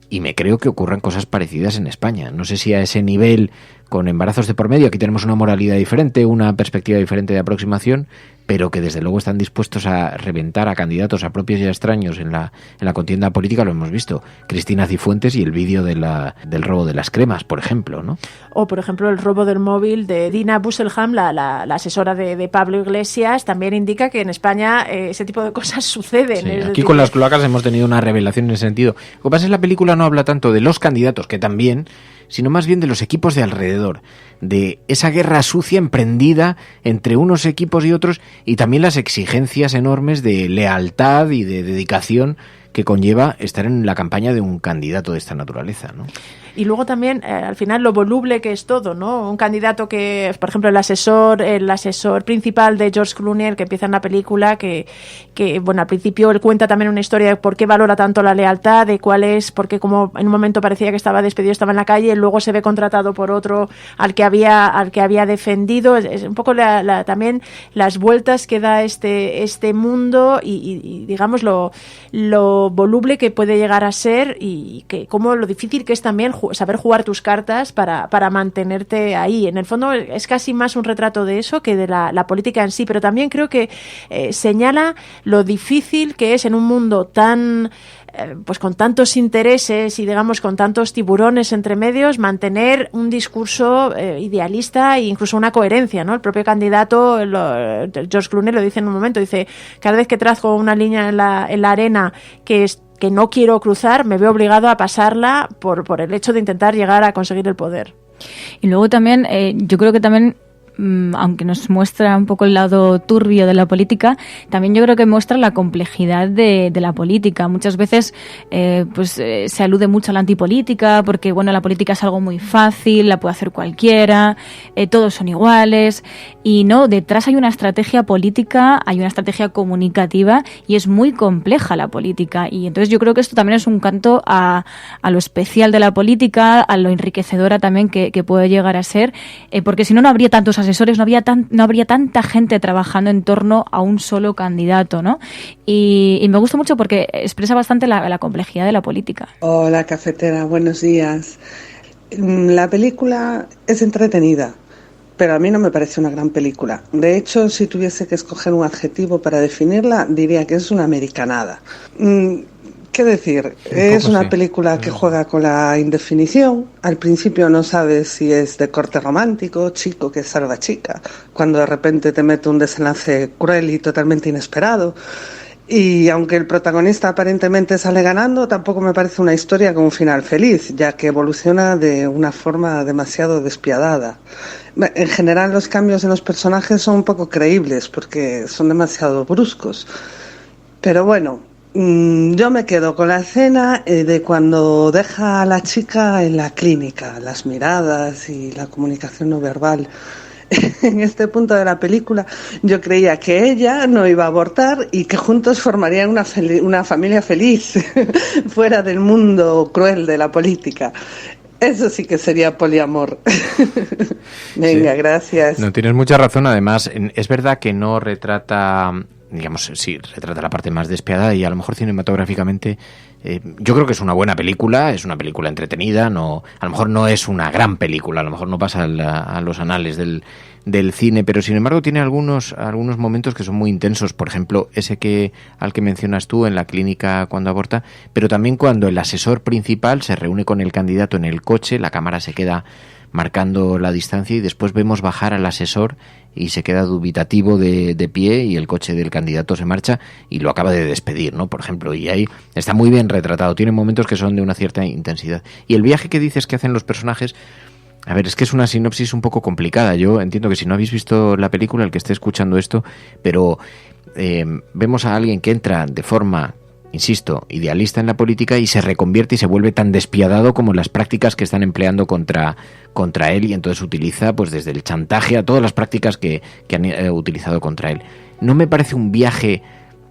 y me creo que ocurran cosas parecidas en España. No sé si a ese nivel, con embarazos de por medio, aquí tenemos una moralidad diferente, una perspectiva diferente de aproximación, pero que desde luego están dispuestos a reventar a candidatos, a propios y a extraños en la contienda política. Lo hemos visto. Cristina Cifuentes y el vídeo del robo de las cremas, por ejemplo, ¿no? O, por ejemplo, el robo del móvil de Dina Busselham, la asesora de Pablo Iglesias, también indica que en España ese tipo de cosas suceden. Sí, aquí con las cloacas hemos tenido una revelación en ese sentido. Lo que pasa es que la película no habla tanto de los candidatos, que también, sino más bien de los equipos de alrededor, de esa guerra sucia emprendida entre unos equipos y otros, y también las exigencias enormes de lealtad y de dedicación que conlleva estar en la campaña de un candidato de esta naturaleza, ¿no? Y luego también, al final, lo voluble que es todo, ¿no? Un candidato que, por ejemplo, el asesor principal de George Clooney, el que empieza en la película, que bueno, al principio él cuenta también una historia de por qué valora tanto la lealtad, de cuál es, porque como en un momento parecía que estaba despedido, estaba en la calle, luego se ve contratado por otro al que había defendido. Es un poco también las vueltas que da este mundo y digamos lo lo voluble que puede llegar a ser y que como lo difícil que es también saber jugar tus cartas para mantenerte ahí. En el fondo es casi más un retrato de eso que de la política en sí, pero también creo que señala lo difícil que es en un mundo tan pues con tantos intereses y digamos con tantos tiburones entre medios, mantener un discurso idealista e incluso una coherencia, ¿no? El propio candidato, George Clooney lo dice en un momento, dice, cada vez que trazo una línea en la arena que no quiero cruzar, me veo obligado a pasarla por el hecho de intentar llegar a conseguir el poder. Y luego también, yo creo que también, aunque nos muestra un poco el lado turbio de la política, también yo creo que muestra la complejidad de la política. Muchas veces se alude mucho a la antipolítica porque, bueno, la política es algo muy fácil, la puede hacer cualquiera, todos son iguales, y no, detrás hay una estrategia política, hay una estrategia comunicativa y es muy compleja la política. Y entonces yo creo que esto también es un canto a lo especial de la política, a lo enriquecedora también que puede llegar a ser, porque si no, no habría tantos asesores, no habría tanta gente trabajando en torno a un solo candidato, ¿no? Y me gusta mucho porque expresa bastante la complejidad de la política. Hola, cafetera, buenos días. La película es entretenida, pero a mí no me parece una gran película. De hecho, si tuviese que escoger un adjetivo para definirla, diría que es una americanada. ¿Qué decir? Es una película que juega con la indefinición. Al principio no sabes si es de corte romántico, chico que salva chica, cuando de repente te mete un desenlace cruel y totalmente inesperado. Y aunque el protagonista aparentemente sale ganando, tampoco me parece una historia con un final feliz, ya que evoluciona de una forma demasiado despiadada. En general, los cambios en los personajes son un poco creíbles porque son demasiado bruscos. Pero bueno, yo me quedo con la escena de cuando deja a la chica en la clínica, las miradas y la comunicación no verbal. En este punto de la película yo creía que ella no iba a abortar y que juntos formarían una familia feliz fuera del mundo cruel de la política. Eso sí que sería poliamor. Venga, sí. Gracias. No, tienes mucha razón. Además, es verdad que no retrata... digamos, sí, retrata la parte más despiadada y a lo mejor cinematográficamente yo creo que es una buena película, es una película entretenida, no, a lo mejor no es una gran película, a lo mejor no pasa a los anales del cine, pero sin embargo tiene algunos momentos que son muy intensos, por ejemplo, ese al que mencionas tú en la clínica cuando aborta, pero también cuando el asesor principal se reúne con el candidato en el coche, la cámara se queda marcando la distancia y después vemos bajar al asesor y se queda dubitativo de pie y el coche del candidato se marcha y lo acaba de despedir, ¿no? Por ejemplo, y ahí está muy bien retratado, tiene momentos que son de una cierta intensidad. Y el viaje que dices que hacen los personajes, a ver, es que es una sinopsis un poco complicada. Yo entiendo que si no habéis visto la película, el que esté escuchando esto, pero vemos a alguien que entra de forma, insisto, idealista en la política y se reconvierte y se vuelve tan despiadado como las prácticas que están empleando contra él, y entonces utiliza pues desde el chantaje a todas las prácticas que han utilizado contra él. No me parece un viaje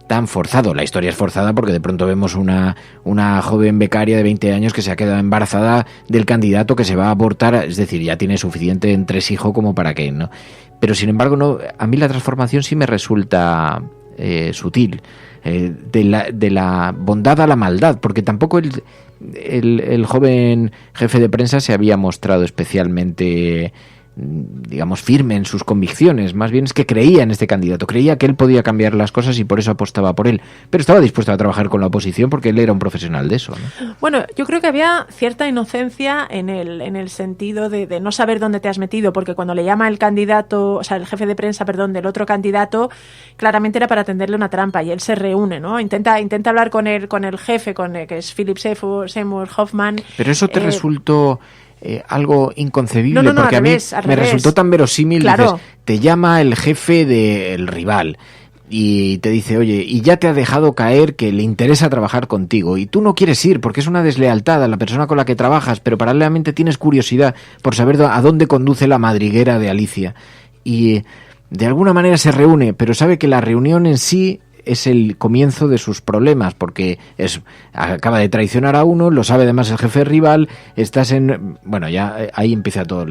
tan forzado. La historia es forzada porque de pronto vemos una joven becaria de 20 años que se ha quedado embarazada del candidato que se va a abortar, es decir, ya tiene suficiente entresijo como para que, ¿no? Pero sin embargo, no, a mí la transformación sí me resulta sutil. De la bondad a la maldad, porque tampoco el joven jefe de prensa se había mostrado especialmente, digamos, firme en sus convicciones. Más bien es que creía en este candidato, creía que él podía cambiar las cosas y por eso apostaba por él, pero estaba dispuesto a trabajar con la oposición porque él era un profesional de eso, ¿no? Bueno, yo creo que había cierta inocencia en el sentido de no saber dónde te has metido, porque cuando le llama el candidato, o sea, el jefe de prensa, perdón, del otro candidato, claramente era para tenderle una trampa y él se reúne, ¿no? Intenta hablar con el jefe, que es Philip Seymour Hoffman. Pero eso te resultó algo inconcebible, no, porque al revés, me resultó tan verosímil. Claro. Dices, te llama el jefe del rival y te dice, oye, y ya te ha dejado caer que le interesa trabajar contigo y tú no quieres ir porque es una deslealtad a la persona con la que trabajas, pero paralelamente tienes curiosidad por saber a dónde conduce la madriguera de Alicia, y de alguna manera se reúne, pero sabe que la reunión en sí es el comienzo de sus problemas, porque acaba de traicionar a uno, lo sabe además el jefe rival, estás en... Bueno, ya ahí empieza todo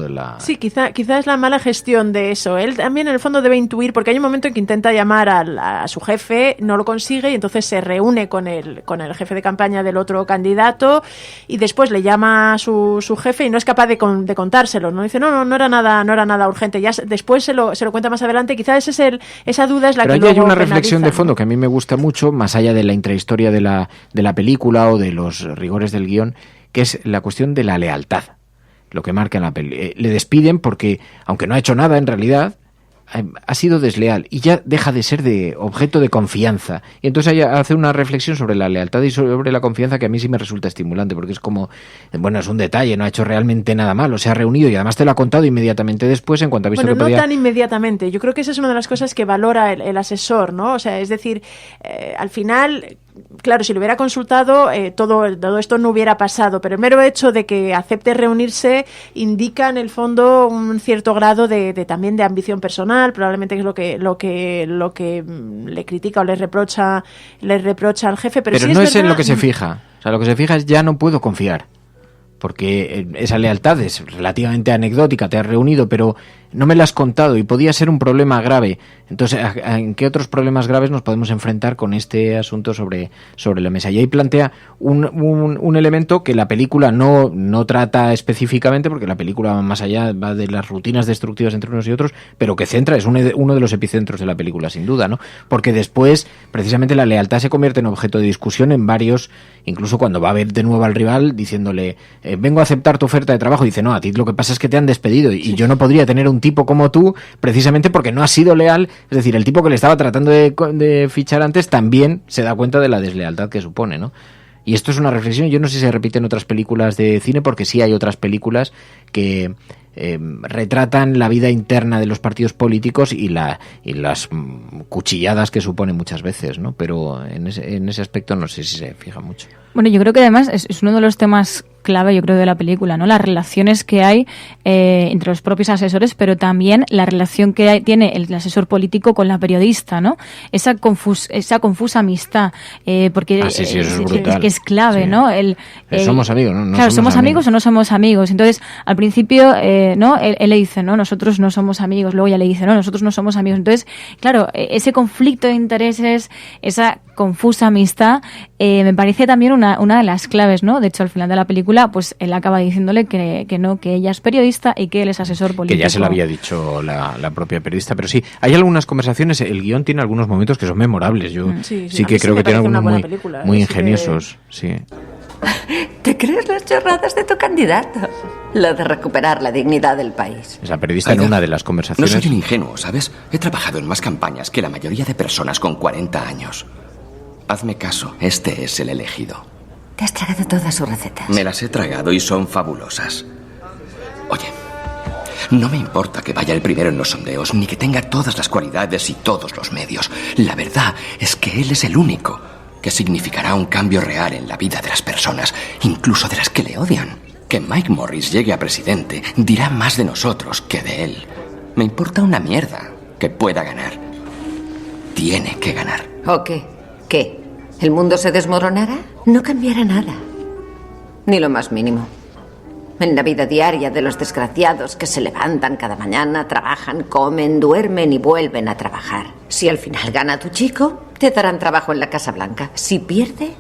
la... Sí, quizá es la mala gestión de eso. Él también en el fondo debe intuir, porque hay un momento en que intenta llamar a su jefe, no lo consigue y entonces se reúne con el jefe de campaña del otro candidato y después le llama a su jefe y no es capaz de contárselo, ¿no? Dice, no era nada urgente. Ya después se lo cuenta más adelante. Quizás esa duda es la pero que luego hay una penaliza, reflexión de ¿no? fondo que a mí me gusta mucho, más allá de la intrahistoria de la película o de los rigores del guión, que es la cuestión de la lealtad. Lo que marca en la peli. Le despiden porque, aunque no ha hecho nada en realidad, ha sido desleal y ya deja de ser de objeto de confianza. Y entonces ella hace una reflexión sobre la lealtad y sobre la confianza que a mí sí me resulta estimulante, porque es como, bueno, es un detalle, no ha hecho realmente nada malo, se ha reunido y además te lo ha contado inmediatamente después en cuanto ha visto que podía... no tan inmediatamente. Yo creo que esa es una de las cosas que valora el asesor, ¿no? O sea, es decir, al final... Claro, si lo hubiera consultado, todo esto no hubiera pasado, pero el mero hecho de que acepte reunirse indica en el fondo un cierto grado también de ambición personal, probablemente es lo que le critica o le reprocha al jefe, pero sí no es verdad... en lo que se fija, o sea, lo que se fija es ya no puedo confiar, porque esa lealtad es relativamente anecdótica, te has reunido, pero no me la has contado y podía ser un problema grave. Entonces, ¿en qué otros problemas graves nos podemos enfrentar con este asunto sobre la mesa? Y ahí plantea un elemento que la película no trata específicamente, porque la película va más allá, va de las rutinas destructivas entre unos y otros, pero que centra, es uno de los epicentros de la película, sin duda, ¿no? Porque después, precisamente, la lealtad se convierte en objeto de discusión en varios, incluso cuando va a ver de nuevo al rival, diciéndole, vengo a aceptar tu oferta de trabajo, y dice, no, a ti lo que pasa es que te han despedido, y yo no podría tener un tipo como tú, precisamente porque no has sido leal. Es decir, el tipo que le estaba tratando de fichar antes también se da cuenta de la deslealtad que supone, ¿no? Y esto es una reflexión, yo no sé si se repite en otras películas de cine, porque sí hay otras películas que retratan la vida interna de los partidos políticos y las cuchilladas que supone muchas veces, ¿no? Pero en ese aspecto no sé si se fija mucho. Bueno, yo creo que además es uno de los temas clave, yo creo, de la película, ¿no? Las relaciones que hay entre los propios asesores, pero también la relación que tiene el asesor político con la periodista, ¿no? Esa confusa amistad, porque sí, eso es brutal. Que es clave, sí. ¿No? Somos amigos, ¿no? Claro, ¿somos amigos o no somos amigos? Entonces, al principio, ¿no? Él le dice, no, nosotros no somos amigos. Luego ella le dice, no, nosotros no somos amigos. Entonces, claro, ese conflicto de intereses, esa confusa amistad, me parece también una de las claves, ¿no? De hecho, al final de la película, pues él acaba diciéndole que no, que ella es periodista y que él es asesor político. Que ya se lo había dicho la propia periodista, pero sí, hay algunas conversaciones, el guión tiene algunos momentos que son memorables. Yo sí que creo que tiene algunos muy ingeniosos. Sí. ¿Te crees las chorradas de tu candidato? Lo de recuperar la dignidad del país. Esa periodista en una de las conversaciones... No soy un ingenuo, ¿sabes? He trabajado en más campañas que la mayoría de personas con 40 años. Hazme caso, este es el elegido. ¿Te has tragado todas sus recetas? Me las he tragado y son fabulosas. Oye, no me importa que vaya el primero en los sondeos, ni que tenga todas las cualidades y todos los medios. La verdad es que él es el único que significará un cambio real en la vida de las personas, incluso de las que le odian. Que Mike Morris llegue a presidente dirá más de nosotros que de él. Me importa una mierda que pueda ganar. Tiene que ganar. ¿O qué? ¿Qué? ¿El mundo se desmoronará? No cambiará nada. Ni lo más mínimo. En la vida diaria de los desgraciados que se levantan cada mañana, trabajan, comen, duermen y vuelven a trabajar. Si al final gana tu chico, te darán trabajo en la Casa Blanca. Si pierde,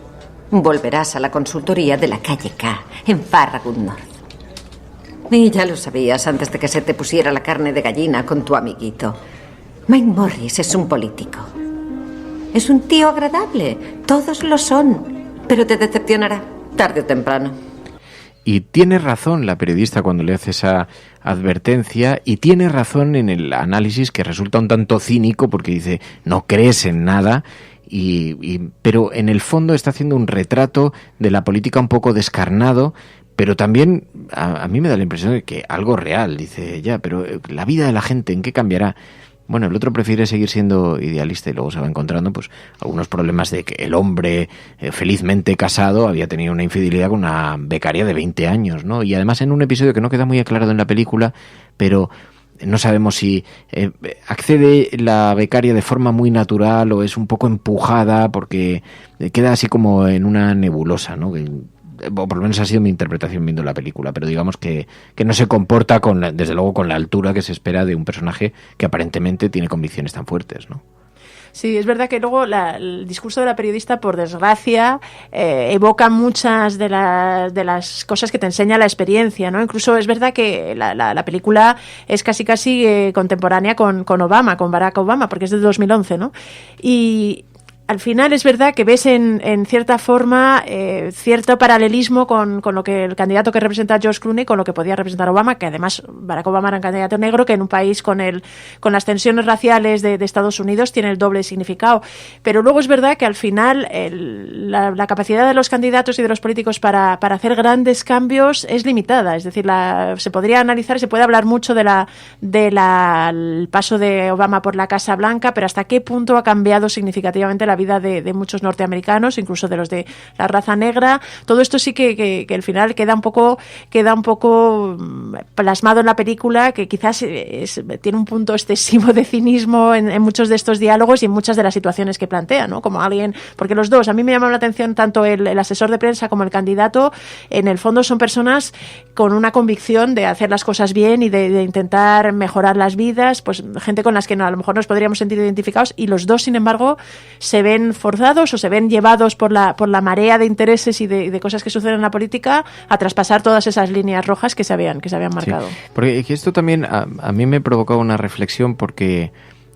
volverás a la consultoría de la calle K, en Farragut North. Y ya lo sabías antes de que se te pusiera la carne de gallina con tu amiguito. Mike Morris es un político. Es un tío agradable. Todos lo son. Pero te decepcionará, tarde o temprano. Y tiene razón la periodista cuando le hace esa advertencia, y tiene razón en el análisis, que resulta un tanto cínico porque dice, no crees en nada, pero en el fondo está haciendo un retrato de la política un poco descarnado, pero también a mí me da la impresión de que algo real. Dice, ya, pero la vida de la gente, ¿en qué cambiará? Bueno, el otro prefiere seguir siendo idealista y luego se va encontrando pues algunos problemas de que el hombre felizmente casado había tenido una infidelidad con una becaria de 20 años, ¿no? Y además en un episodio que no queda muy aclarado en la película, pero no sabemos si accede la becaria de forma muy natural o es un poco empujada, porque queda así como en una nebulosa, ¿no? O por lo menos ha sido mi interpretación viendo la película, pero digamos que no se comporta desde luego con la altura que se espera de un personaje que aparentemente tiene convicciones tan fuertes, ¿no? Sí, es verdad que luego el discurso de la periodista, por desgracia, evoca muchas de las cosas que te enseña la experiencia, ¿no? Incluso es verdad que la película es casi contemporánea con Obama, con Barack Obama, porque es de 2011, ¿no? Y al final es verdad que ves en cierta forma cierto paralelismo con lo que el candidato que representa a George Clooney, con lo que podía representar Obama, que además Barack Obama era un candidato negro, que en un país con las tensiones raciales de Estados Unidos tiene el doble significado. Pero luego es verdad que al final la capacidad de los candidatos y de los políticos para hacer grandes cambios es limitada. Es decir, se podría analizar y se puede hablar mucho del paso de Obama por la Casa Blanca, pero hasta qué punto ha cambiado significativamente la vida de muchos norteamericanos, incluso de los de la raza negra. Todo esto sí que al final queda un poco plasmado en la película, que quizás tiene un punto excesivo de cinismo en muchos de estos diálogos y en muchas de las situaciones que plantea, ¿no? Como alguien, porque los dos, a mí me llama la atención tanto el asesor de prensa como el candidato, en el fondo son personas con una convicción de hacer las cosas bien y de intentar mejorar las vidas, pues gente con las que a lo mejor nos podríamos sentir identificados, y los dos, sin embargo, se ven forzados o se ven llevados por la marea de intereses y de cosas que suceden en la política a traspasar todas esas líneas rojas que se habían marcado. Sí, porque esto también a mí me provocaba una reflexión, porque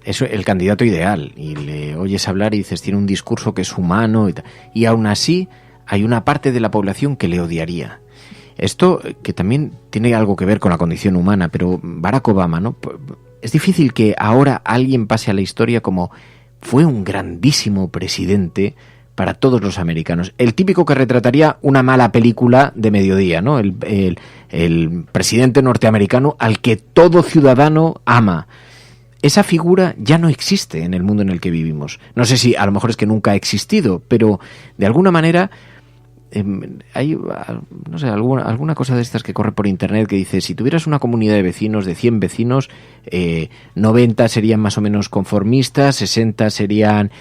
es el candidato ideal y le oyes hablar y dices, tiene un discurso que es humano y aún así hay una parte de la población que le odiaría. Esto que también tiene algo que ver con la condición humana, pero Barack Obama, ¿no? Es difícil que ahora alguien pase a la historia como fue un grandísimo presidente para todos los americanos. El típico que retrataría una mala película de mediodía, ¿no? El presidente norteamericano al que todo ciudadano ama. Esa figura ya no existe en el mundo en el que vivimos. No sé si a lo mejor es que nunca ha existido, pero de alguna manera hay, no sé, alguna cosa de estas que corre por internet que dice, si tuvieras una comunidad de vecinos, de 100 vecinos, 90 serían más o menos conformistas, 60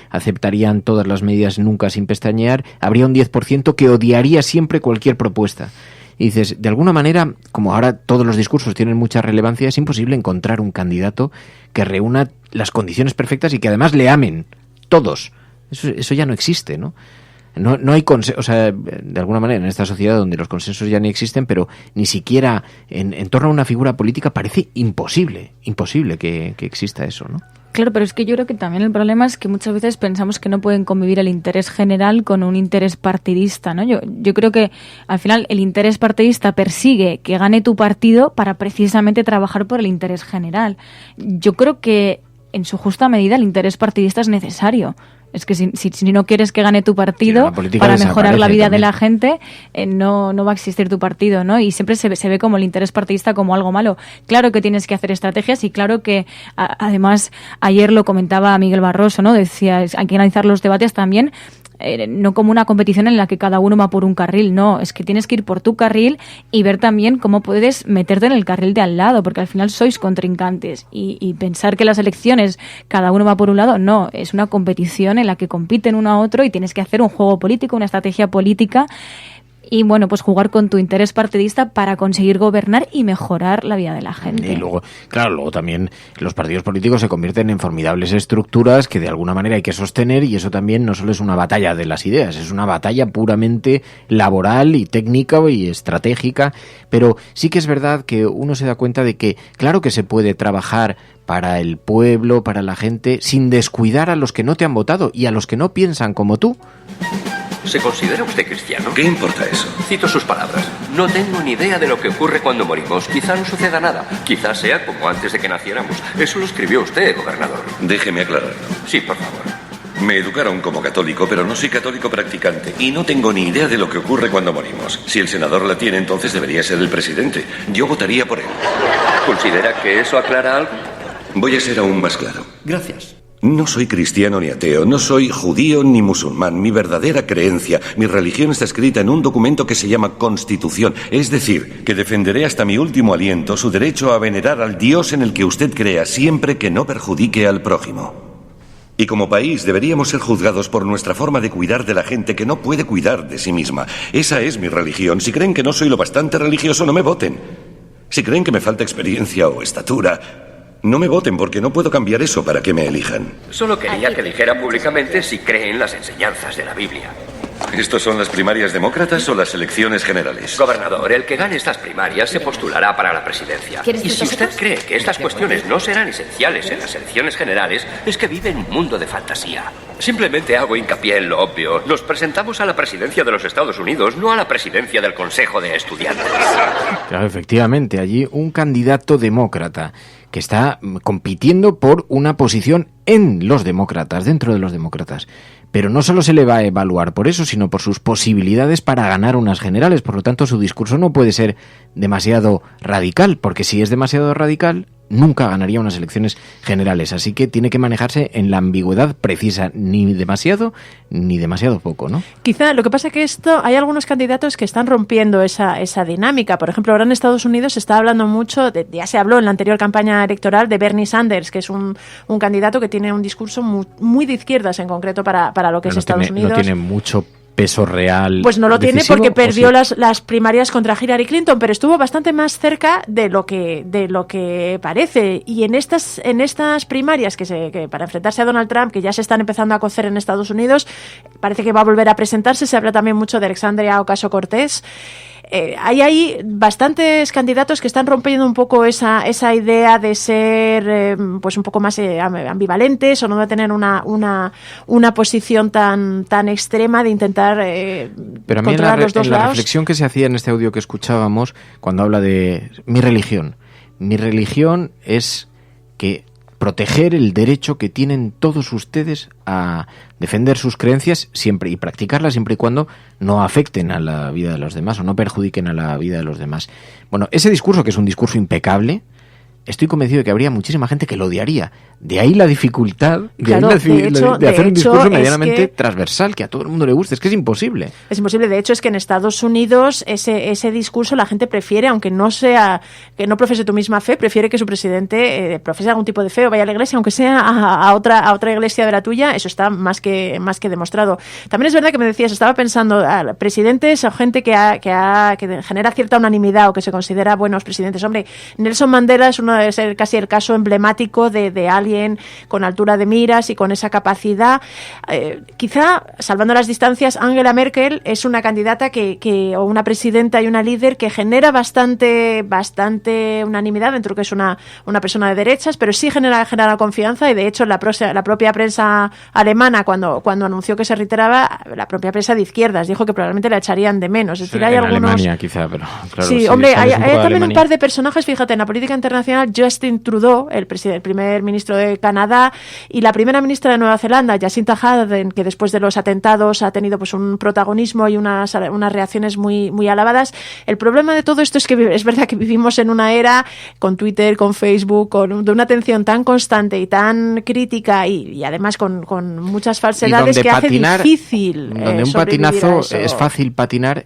aceptarían todas las medidas nunca sin pestañear, habría un 10% que odiaría siempre cualquier propuesta. Y dices, de alguna manera, como ahora todos los discursos tienen mucha relevancia, es imposible encontrar un candidato que reúna las condiciones perfectas y que además le amen todos. Eso ya no existe, ¿no? No hay consenso, o sea, de alguna manera en esta sociedad donde los consensos ya ni existen, pero ni siquiera en torno a una figura política parece imposible que exista eso, ¿no? Claro, pero es que yo creo que también el problema es que muchas veces pensamos que no pueden convivir el interés general con un interés partidista, ¿no? Yo creo que al final el interés partidista persigue que gane tu partido para precisamente trabajar por el interés general. Yo creo que en su justa medida el interés partidista es necesario. Es que si no quieres que gane tu partido para mejorar la vida de la gente, no va a existir tu partido, ¿no? Y siempre se ve como el interés partidista como algo malo. Claro que tienes que hacer estrategias y claro que, además, ayer lo comentaba Miguel Barroso, ¿no? Decía, hay que analizar los debates también, no como una competición en la que cada uno va por un carril, no, es que tienes que ir por tu carril y ver también cómo puedes meterte en el carril de al lado, porque al final sois contrincantes y pensar que las elecciones cada uno va por un lado, no, es una competición en la que compiten uno a otro y tienes que hacer un juego político, una estrategia política y bueno, pues jugar con tu interés partidista para conseguir gobernar y mejorar la vida de la gente. Y luego, claro, luego también los partidos políticos se convierten en formidables estructuras que de alguna manera hay que sostener, y eso también no solo es una batalla de las ideas, es una batalla puramente laboral y técnica y estratégica, pero sí que es verdad que uno se da cuenta de que claro que se puede trabajar para el pueblo, para la gente, sin descuidar a los que no te han votado y a los que no piensan como tú. ¿Se considera usted cristiano? ¿Qué importa eso? Cito sus palabras. No tengo ni idea de lo que ocurre cuando morimos. Quizá no suceda nada. Quizá sea como antes de que naciéramos. Eso lo escribió usted, gobernador. Déjeme aclararlo. Sí, por favor. Me educaron como católico, pero no soy católico practicante. Y no tengo ni idea de lo que ocurre cuando morimos. Si el senador la tiene, entonces debería ser el presidente. Yo votaría por él. ¿Considera que eso aclara algo? Voy a ser aún más claro. Gracias. No soy cristiano ni ateo, no soy judío ni musulmán. Mi verdadera creencia, mi religión está escrita en un documento que se llama Constitución. Es decir, que defenderé hasta mi último aliento su derecho a venerar al Dios en el que usted crea, siempre que no perjudique al prójimo. Y como país deberíamos ser juzgados por nuestra forma de cuidar de la gente que no puede cuidar de sí misma. Esa es mi religión. Si creen que no soy lo bastante religioso, no me voten. Si creen que me falta experiencia o estatura, no me voten, porque no puedo cambiar eso para que me elijan. Solo quería que dijera públicamente si cree en las enseñanzas de la Biblia. ¿Estos son las primarias demócratas o las elecciones generales? Gobernador, el que gane estas primarias se postulará para la presidencia. Y si usted cree que estas cuestiones no serán esenciales en las elecciones generales, es que vive en un mundo de fantasía. Simplemente hago hincapié en lo obvio. Nos presentamos a la presidencia de los Estados Unidos, no a la presidencia del Consejo de Estudiantes. Claro, efectivamente, allí un candidato demócrata que está compitiendo por una posición en los demócratas, dentro de los demócratas. Pero no solo se le va a evaluar por eso, sino por sus posibilidades para ganar unas generales. Por lo tanto, su discurso no puede ser demasiado radical, porque si es demasiado radical, nunca ganaría unas elecciones generales. Así que tiene que manejarse en la ambigüedad precisa, ni demasiado ni demasiado poco, ¿no? Quizá lo que pasa es que hay algunos candidatos que están rompiendo esa dinámica. Por ejemplo, ahora en Estados Unidos se está hablando mucho, ya se habló en la anterior campaña electoral de Bernie Sanders, que es un candidato que tiene un discurso muy de izquierdas en concreto para lo que es Estados Unidos. No tiene mucho peso real. Pues no lo tiene porque perdió las primarias contra Hillary Clinton, pero estuvo bastante más cerca de lo que parece. Y en estas primarias que para enfrentarse a Donald Trump, que ya se están empezando a cocer en Estados Unidos, parece que va a volver a presentarse. Se habla también mucho de Alexandria Ocasio-Cortez. Hay ahí bastantes candidatos que están rompiendo un poco esa idea de ser pues un poco más ambivalentes o no de tener una posición tan extrema de intentar pero a mí controlar los dos lados. La reflexión que se hacía en este audio que escuchábamos cuando habla de mi religión es que proteger el derecho que tienen todos ustedes a defender sus creencias siempre y practicarlas siempre y cuando no afecten a la vida de los demás o no perjudiquen a la vida de los demás. Bueno, ese discurso, que es un discurso impecable, estoy convencido de que habría muchísima gente que lo odiaría. De ahí la dificultad de hacer un discurso medianamente transversal, que a todo el mundo le guste. Es que es imposible. Es imposible. De hecho, es que en Estados Unidos ese discurso la gente prefiere, aunque no profese tu misma fe, prefiere que su presidente profese algún tipo de fe o vaya a la iglesia, aunque sea a otra iglesia de la tuya. Eso está más que demostrado. También es verdad que me decías, estaba pensando, presidentes o gente que genera cierta unanimidad o que se considera buenos presidentes. Hombre, Nelson Mandela es casi el caso emblemático de alguien con altura de miras y con esa capacidad. Quizá, salvando las distancias, Angela Merkel es una candidata o una presidenta y una líder que genera bastante unanimidad dentro de que es una persona de derechas, pero sí genera confianza. Y de hecho la propia prensa alemana, cuando anunció que se retiraba, la propia prensa de izquierdas dijo que probablemente la echarían de menos. Es decir, hay algunos... Alemania quizá, pero claro, sí, hombre, hay también un par de personajes, fíjate, en la política internacional. Justin Trudeau, el primer ministro de Canadá, y la primera ministra de Nueva Zelanda, Jacinda Ardern, que después de los atentados ha tenido pues un protagonismo y unas reacciones muy alabadas. El problema de todo esto es que es verdad que vivimos en una era con Twitter, con Facebook, de una atención tan constante y tan crítica y además con muchas falsedades que hace difícil donde un patinazo es fácil patinar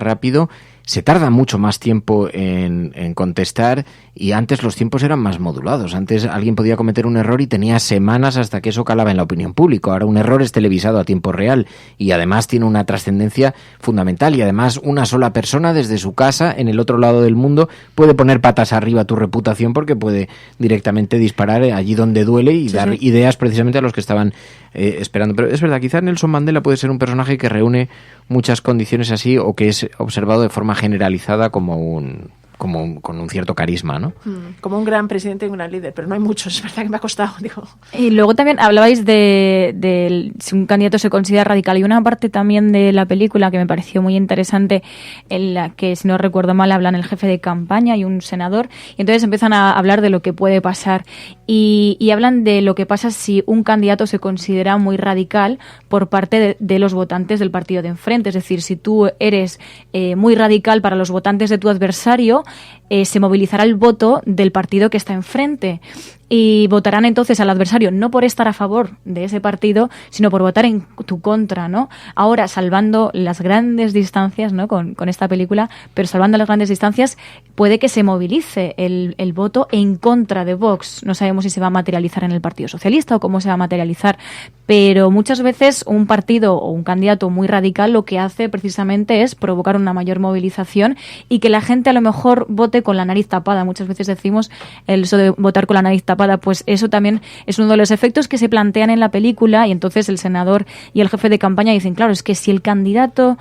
rápido. Se tarda mucho más tiempo en contestar y antes los tiempos eran más modulados. Antes alguien podía cometer un error y tenía semanas hasta que eso calaba en la opinión pública. Ahora un error es televisado a tiempo real y además tiene una trascendencia fundamental y además una sola persona desde su casa en el otro lado del mundo puede poner patas arriba tu reputación porque puede directamente disparar allí donde duele y dar ideas precisamente a los que estaban esperando. Pero es verdad, quizá Nelson Mandela puede ser un personaje que reúne muchas condiciones así o que es observado de forma generalizada con un cierto carisma, ¿no? Como un gran presidente y un gran líder, pero no hay muchos, es verdad que me ha costado, digo. Y luego también hablabais de si un candidato se considera radical, y una parte también de la película que me pareció muy interesante, en la que, si no recuerdo mal, hablan el jefe de campaña y un senador, y entonces empiezan a hablar de lo que puede pasar, y hablan de lo que pasa si un candidato se considera muy radical por parte de los votantes del partido de enfrente. Es decir, si tú eres muy radical para los votantes de tu adversario, se movilizará el voto del partido que está enfrente. Y votarán entonces al adversario no por estar a favor de ese partido, sino por votar en tu contra, ¿no? Ahora, salvando las grandes distancias, ¿no? Con esta película, pero salvando las grandes distancias, puede que se movilice el voto en contra de Vox. No sabemos si se va a materializar en el Partido Socialista o cómo se va a materializar, pero muchas veces un partido o un candidato muy radical lo que hace precisamente es provocar una mayor movilización y que la gente a lo mejor vote con la nariz tapada. Muchas veces decimos eso de votar con la nariz tapada, pues eso también es uno de los efectos que se plantean en la película, y entonces el senador y el jefe de campaña dicen, claro, es que si el candidato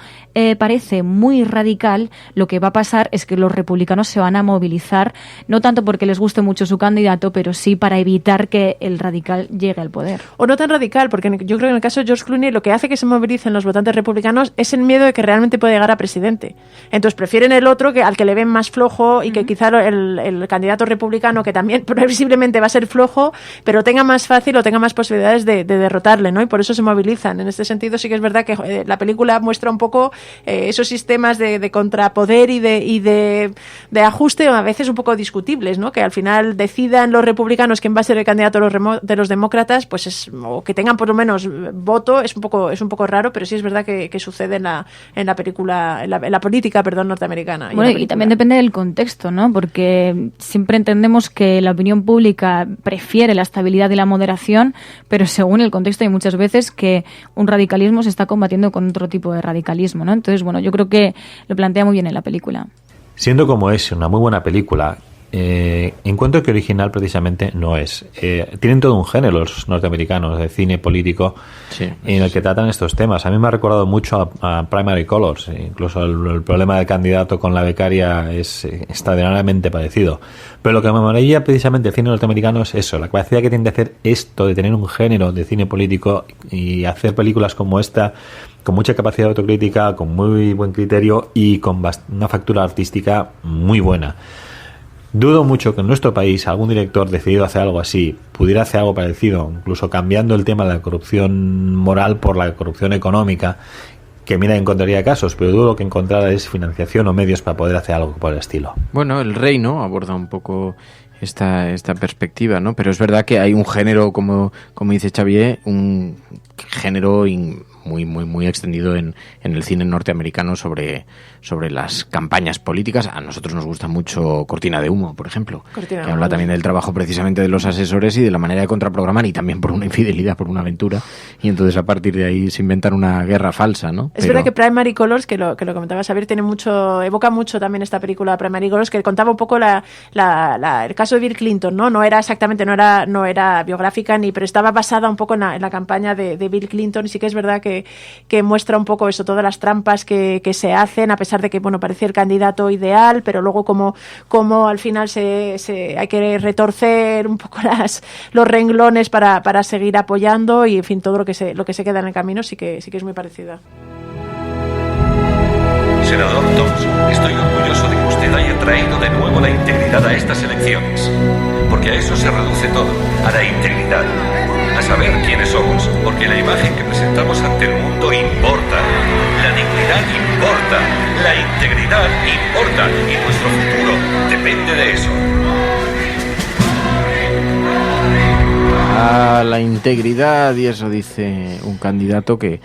parece muy radical, lo que va a pasar es que los republicanos se van a movilizar, no tanto porque les guste mucho su candidato, pero sí para evitar que el radical llegue al poder. O no tan radical, porque yo creo que en el caso de George Clooney lo que hace que se movilicen los votantes republicanos es el miedo de que realmente puede llegar a presidente. Entonces prefieren el otro, que al que le ven más flojo, y que quizá el candidato republicano, que también previsiblemente va a ser flojo, pero tenga más fácil o tenga más posibilidades de derrotarle, ¿no? Y por eso se movilizan. En este sentido sí que es verdad que la película muestra un poco esos sistemas de contrapoder y de ajuste, a veces un poco discutibles, ¿no? Que al final decidan los republicanos quién va a ser el candidato de los demócratas, pues o que tengan por lo menos voto, es un poco raro, pero sí es verdad que sucede en la película, en la política, norteamericana. Bueno, y también depende del contexto, ¿no? Porque siempre entendemos que la opinión pública prefiere la estabilidad y la moderación, pero según el contexto hay muchas veces que un radicalismo se está combatiendo con otro tipo de radicalismo, ¿no? Entonces, bueno, yo creo que lo plantea muy bien en la película. Siendo como es una muy buena película, encuentro que original precisamente no es. Tienen todo un género los norteamericanos de cine político, sí, en el que tratan estos temas. A mí me ha recordado mucho a Primary Colors. Incluso el problema del candidato con la becaria es extraordinariamente parecido. Pero lo que me maravilla precisamente el cine norteamericano es eso, la capacidad que tienen de hacer esto, de tener un género de cine político y hacer películas como esta, con mucha capacidad de autocrítica, con muy buen criterio y con una factura artística muy buena. Dudo mucho que en nuestro país algún director decidido hacer algo así pudiera hacer algo parecido, incluso cambiando el tema de la corrupción moral por la corrupción económica, que mira, encontraría casos, pero dudo que encontrara es financiación o medios para poder hacer algo por el estilo. Bueno, El Rey, ¿no?, aborda un poco esta perspectiva, ¿no? Pero es verdad que hay un género, como dice Xavier, un género muy extendido en el cine norteamericano sobre las campañas políticas. A nosotros nos gusta mucho Cortina de Humo, por ejemplo, que habla también del trabajo precisamente de los asesores y de la manera de contraprogramar, y también por una infidelidad, por una aventura, y entonces a partir de ahí se inventan una guerra falsa, ¿no? Es verdad que Primary Colors, que lo comentaba Xavier, evoca mucho también esta película Primary Colors, que contaba un poco el caso de Bill Clinton, ¿no? No era exactamente, no era biográfica pero estaba basada un poco en la campaña de Bill Clinton, y sí que es verdad que muestra un poco eso, todas las trampas que se hacen, a pesar de que, bueno, parecía el candidato ideal, pero luego como al final hay que retorcer un poco los renglones para seguir apoyando, y en fin, todo lo que se queda en el camino sí que es muy parecida. Senador Thompson, estoy orgulloso de que usted haya traído de nuevo la integridad a estas elecciones, porque a eso se reduce todo, a la integridad, a saber quiénes somos, porque la imagen que presentamos ante el mundo importa, la dignidad importa, la integridad importa, y nuestro futuro depende de eso. A la integridad, y eso dice un candidato que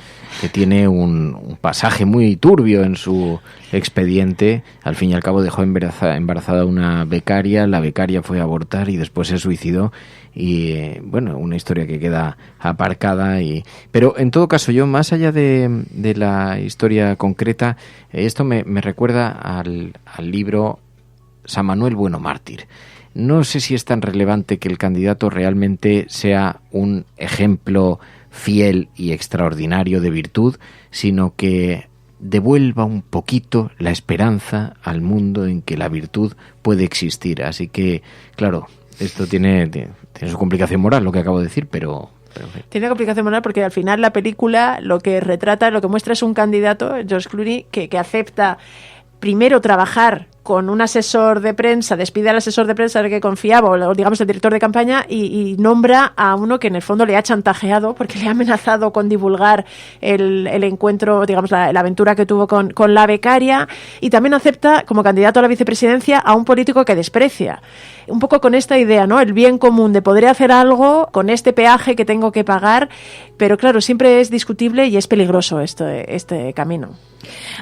tiene un pasaje muy turbio en su expediente. Al fin y al cabo dejó embarazada a una becaria, la becaria fue a abortar y después se suicidó, y bueno, una historia que queda aparcada. Pero en todo caso, yo, más allá de la historia concreta, esto me recuerda al libro San Manuel Bueno Mártir. No sé si es tan relevante que el candidato realmente sea un ejemplo fiel y extraordinario de virtud, sino que devuelva un poquito la esperanza al mundo en que la virtud puede existir. Así que, claro, esto tiene su complicación moral, lo que acabo de decir, pero tiene complicación moral porque al final la película lo que retrata, lo que muestra es un candidato, George Clooney, que acepta primero trabajar con un asesor de prensa, despide al asesor de prensa del que confiaba, o digamos el director de campaña, y nombra a uno que en el fondo le ha chantajeado porque le ha amenazado con divulgar el encuentro, digamos la aventura que tuvo con la becaria, y también acepta como candidato a la vicepresidencia a un político que desprecia. Un poco con esta idea, ¿no? El bien común de podré hacer algo con este peaje que tengo que pagar, pero claro, siempre es discutible y es peligroso este camino.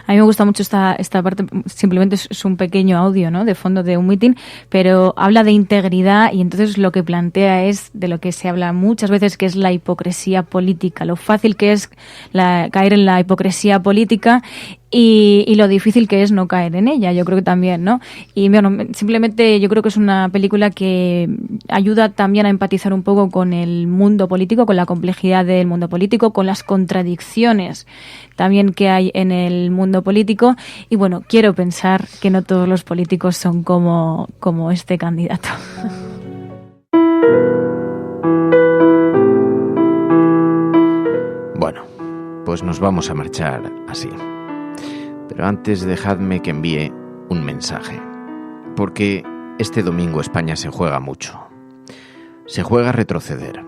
A mí me gusta mucho esta parte, simplemente es un pequeño audio, ¿no?, de fondo de un mitin, pero habla de integridad y entonces lo que plantea es de lo que se habla muchas veces, que es la hipocresía política, lo fácil que es caer en la hipocresía política y lo difícil que es no caer en ella, yo creo que también, ¿no? Y bueno, simplemente yo creo que es una película que ayuda también a empatizar un poco con el mundo político, con la complejidad del mundo político, con las contradicciones también que hay en el mundo político, y bueno, quiero pensar que no todos los políticos son como este candidato. Bueno, pues nos vamos a marchar así. Pero antes dejadme que envíe un mensaje, porque este domingo España se juega mucho. Se juega retroceder,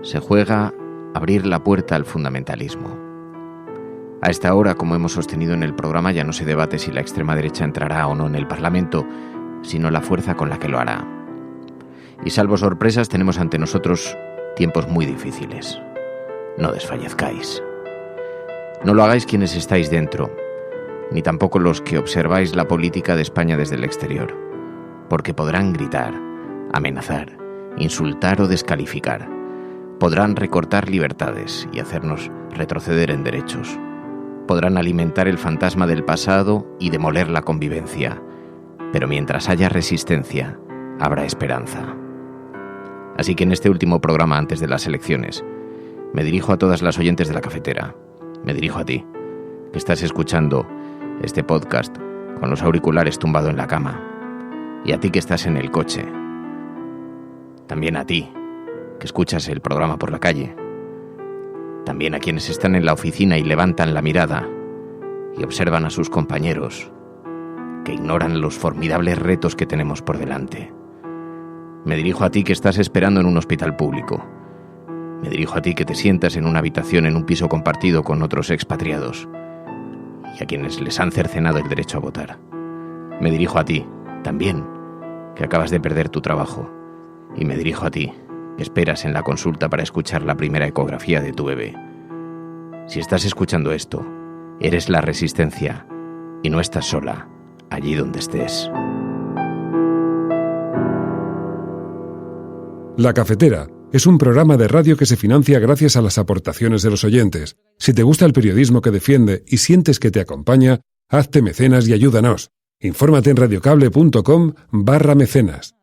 se juega abrir la puerta al fundamentalismo. A esta hora, como hemos sostenido en el programa, ya no se debate si la extrema derecha entrará o no en el Parlamento, sino la fuerza con la que lo hará. Y salvo sorpresas, tenemos ante nosotros tiempos muy difíciles. No desfallezcáis. No lo hagáis quienes estáis dentro, ni tampoco los que observáis la política de España desde el exterior, porque podrán gritar, amenazar, insultar o descalificar. Podrán recortar libertades y hacernos retroceder en derechos. Podrán alimentar el fantasma del pasado y demoler la convivencia, pero mientras haya resistencia, habrá esperanza. Así que en este último programa antes de las elecciones, me dirijo a todas las oyentes de La Cafetera, me dirijo a ti, que estás escuchando este podcast con los auriculares tumbado en la cama, y a ti que estás en el coche, también a ti, que escuchas el programa por la calle, también a quienes están en la oficina y levantan la mirada y observan a sus compañeros que ignoran los formidables retos que tenemos por delante. Me dirijo a ti que estás esperando en un hospital público. Me dirijo a ti que te sientas en una habitación en un piso compartido con otros expatriados y a quienes les han cercenado el derecho a votar. Me dirijo a ti, también, que acabas de perder tu trabajo. Y me dirijo a ti, que esperas en la consulta para escuchar la primera ecografía de tu bebé. Si estás escuchando esto, eres la resistencia y no estás sola, allí donde estés. La Cafetera es un programa de radio que se financia gracias a las aportaciones de los oyentes. Si te gusta el periodismo que defiende y sientes que te acompaña, hazte mecenas y ayúdanos. Infórmate en radiocable.com/mecenas.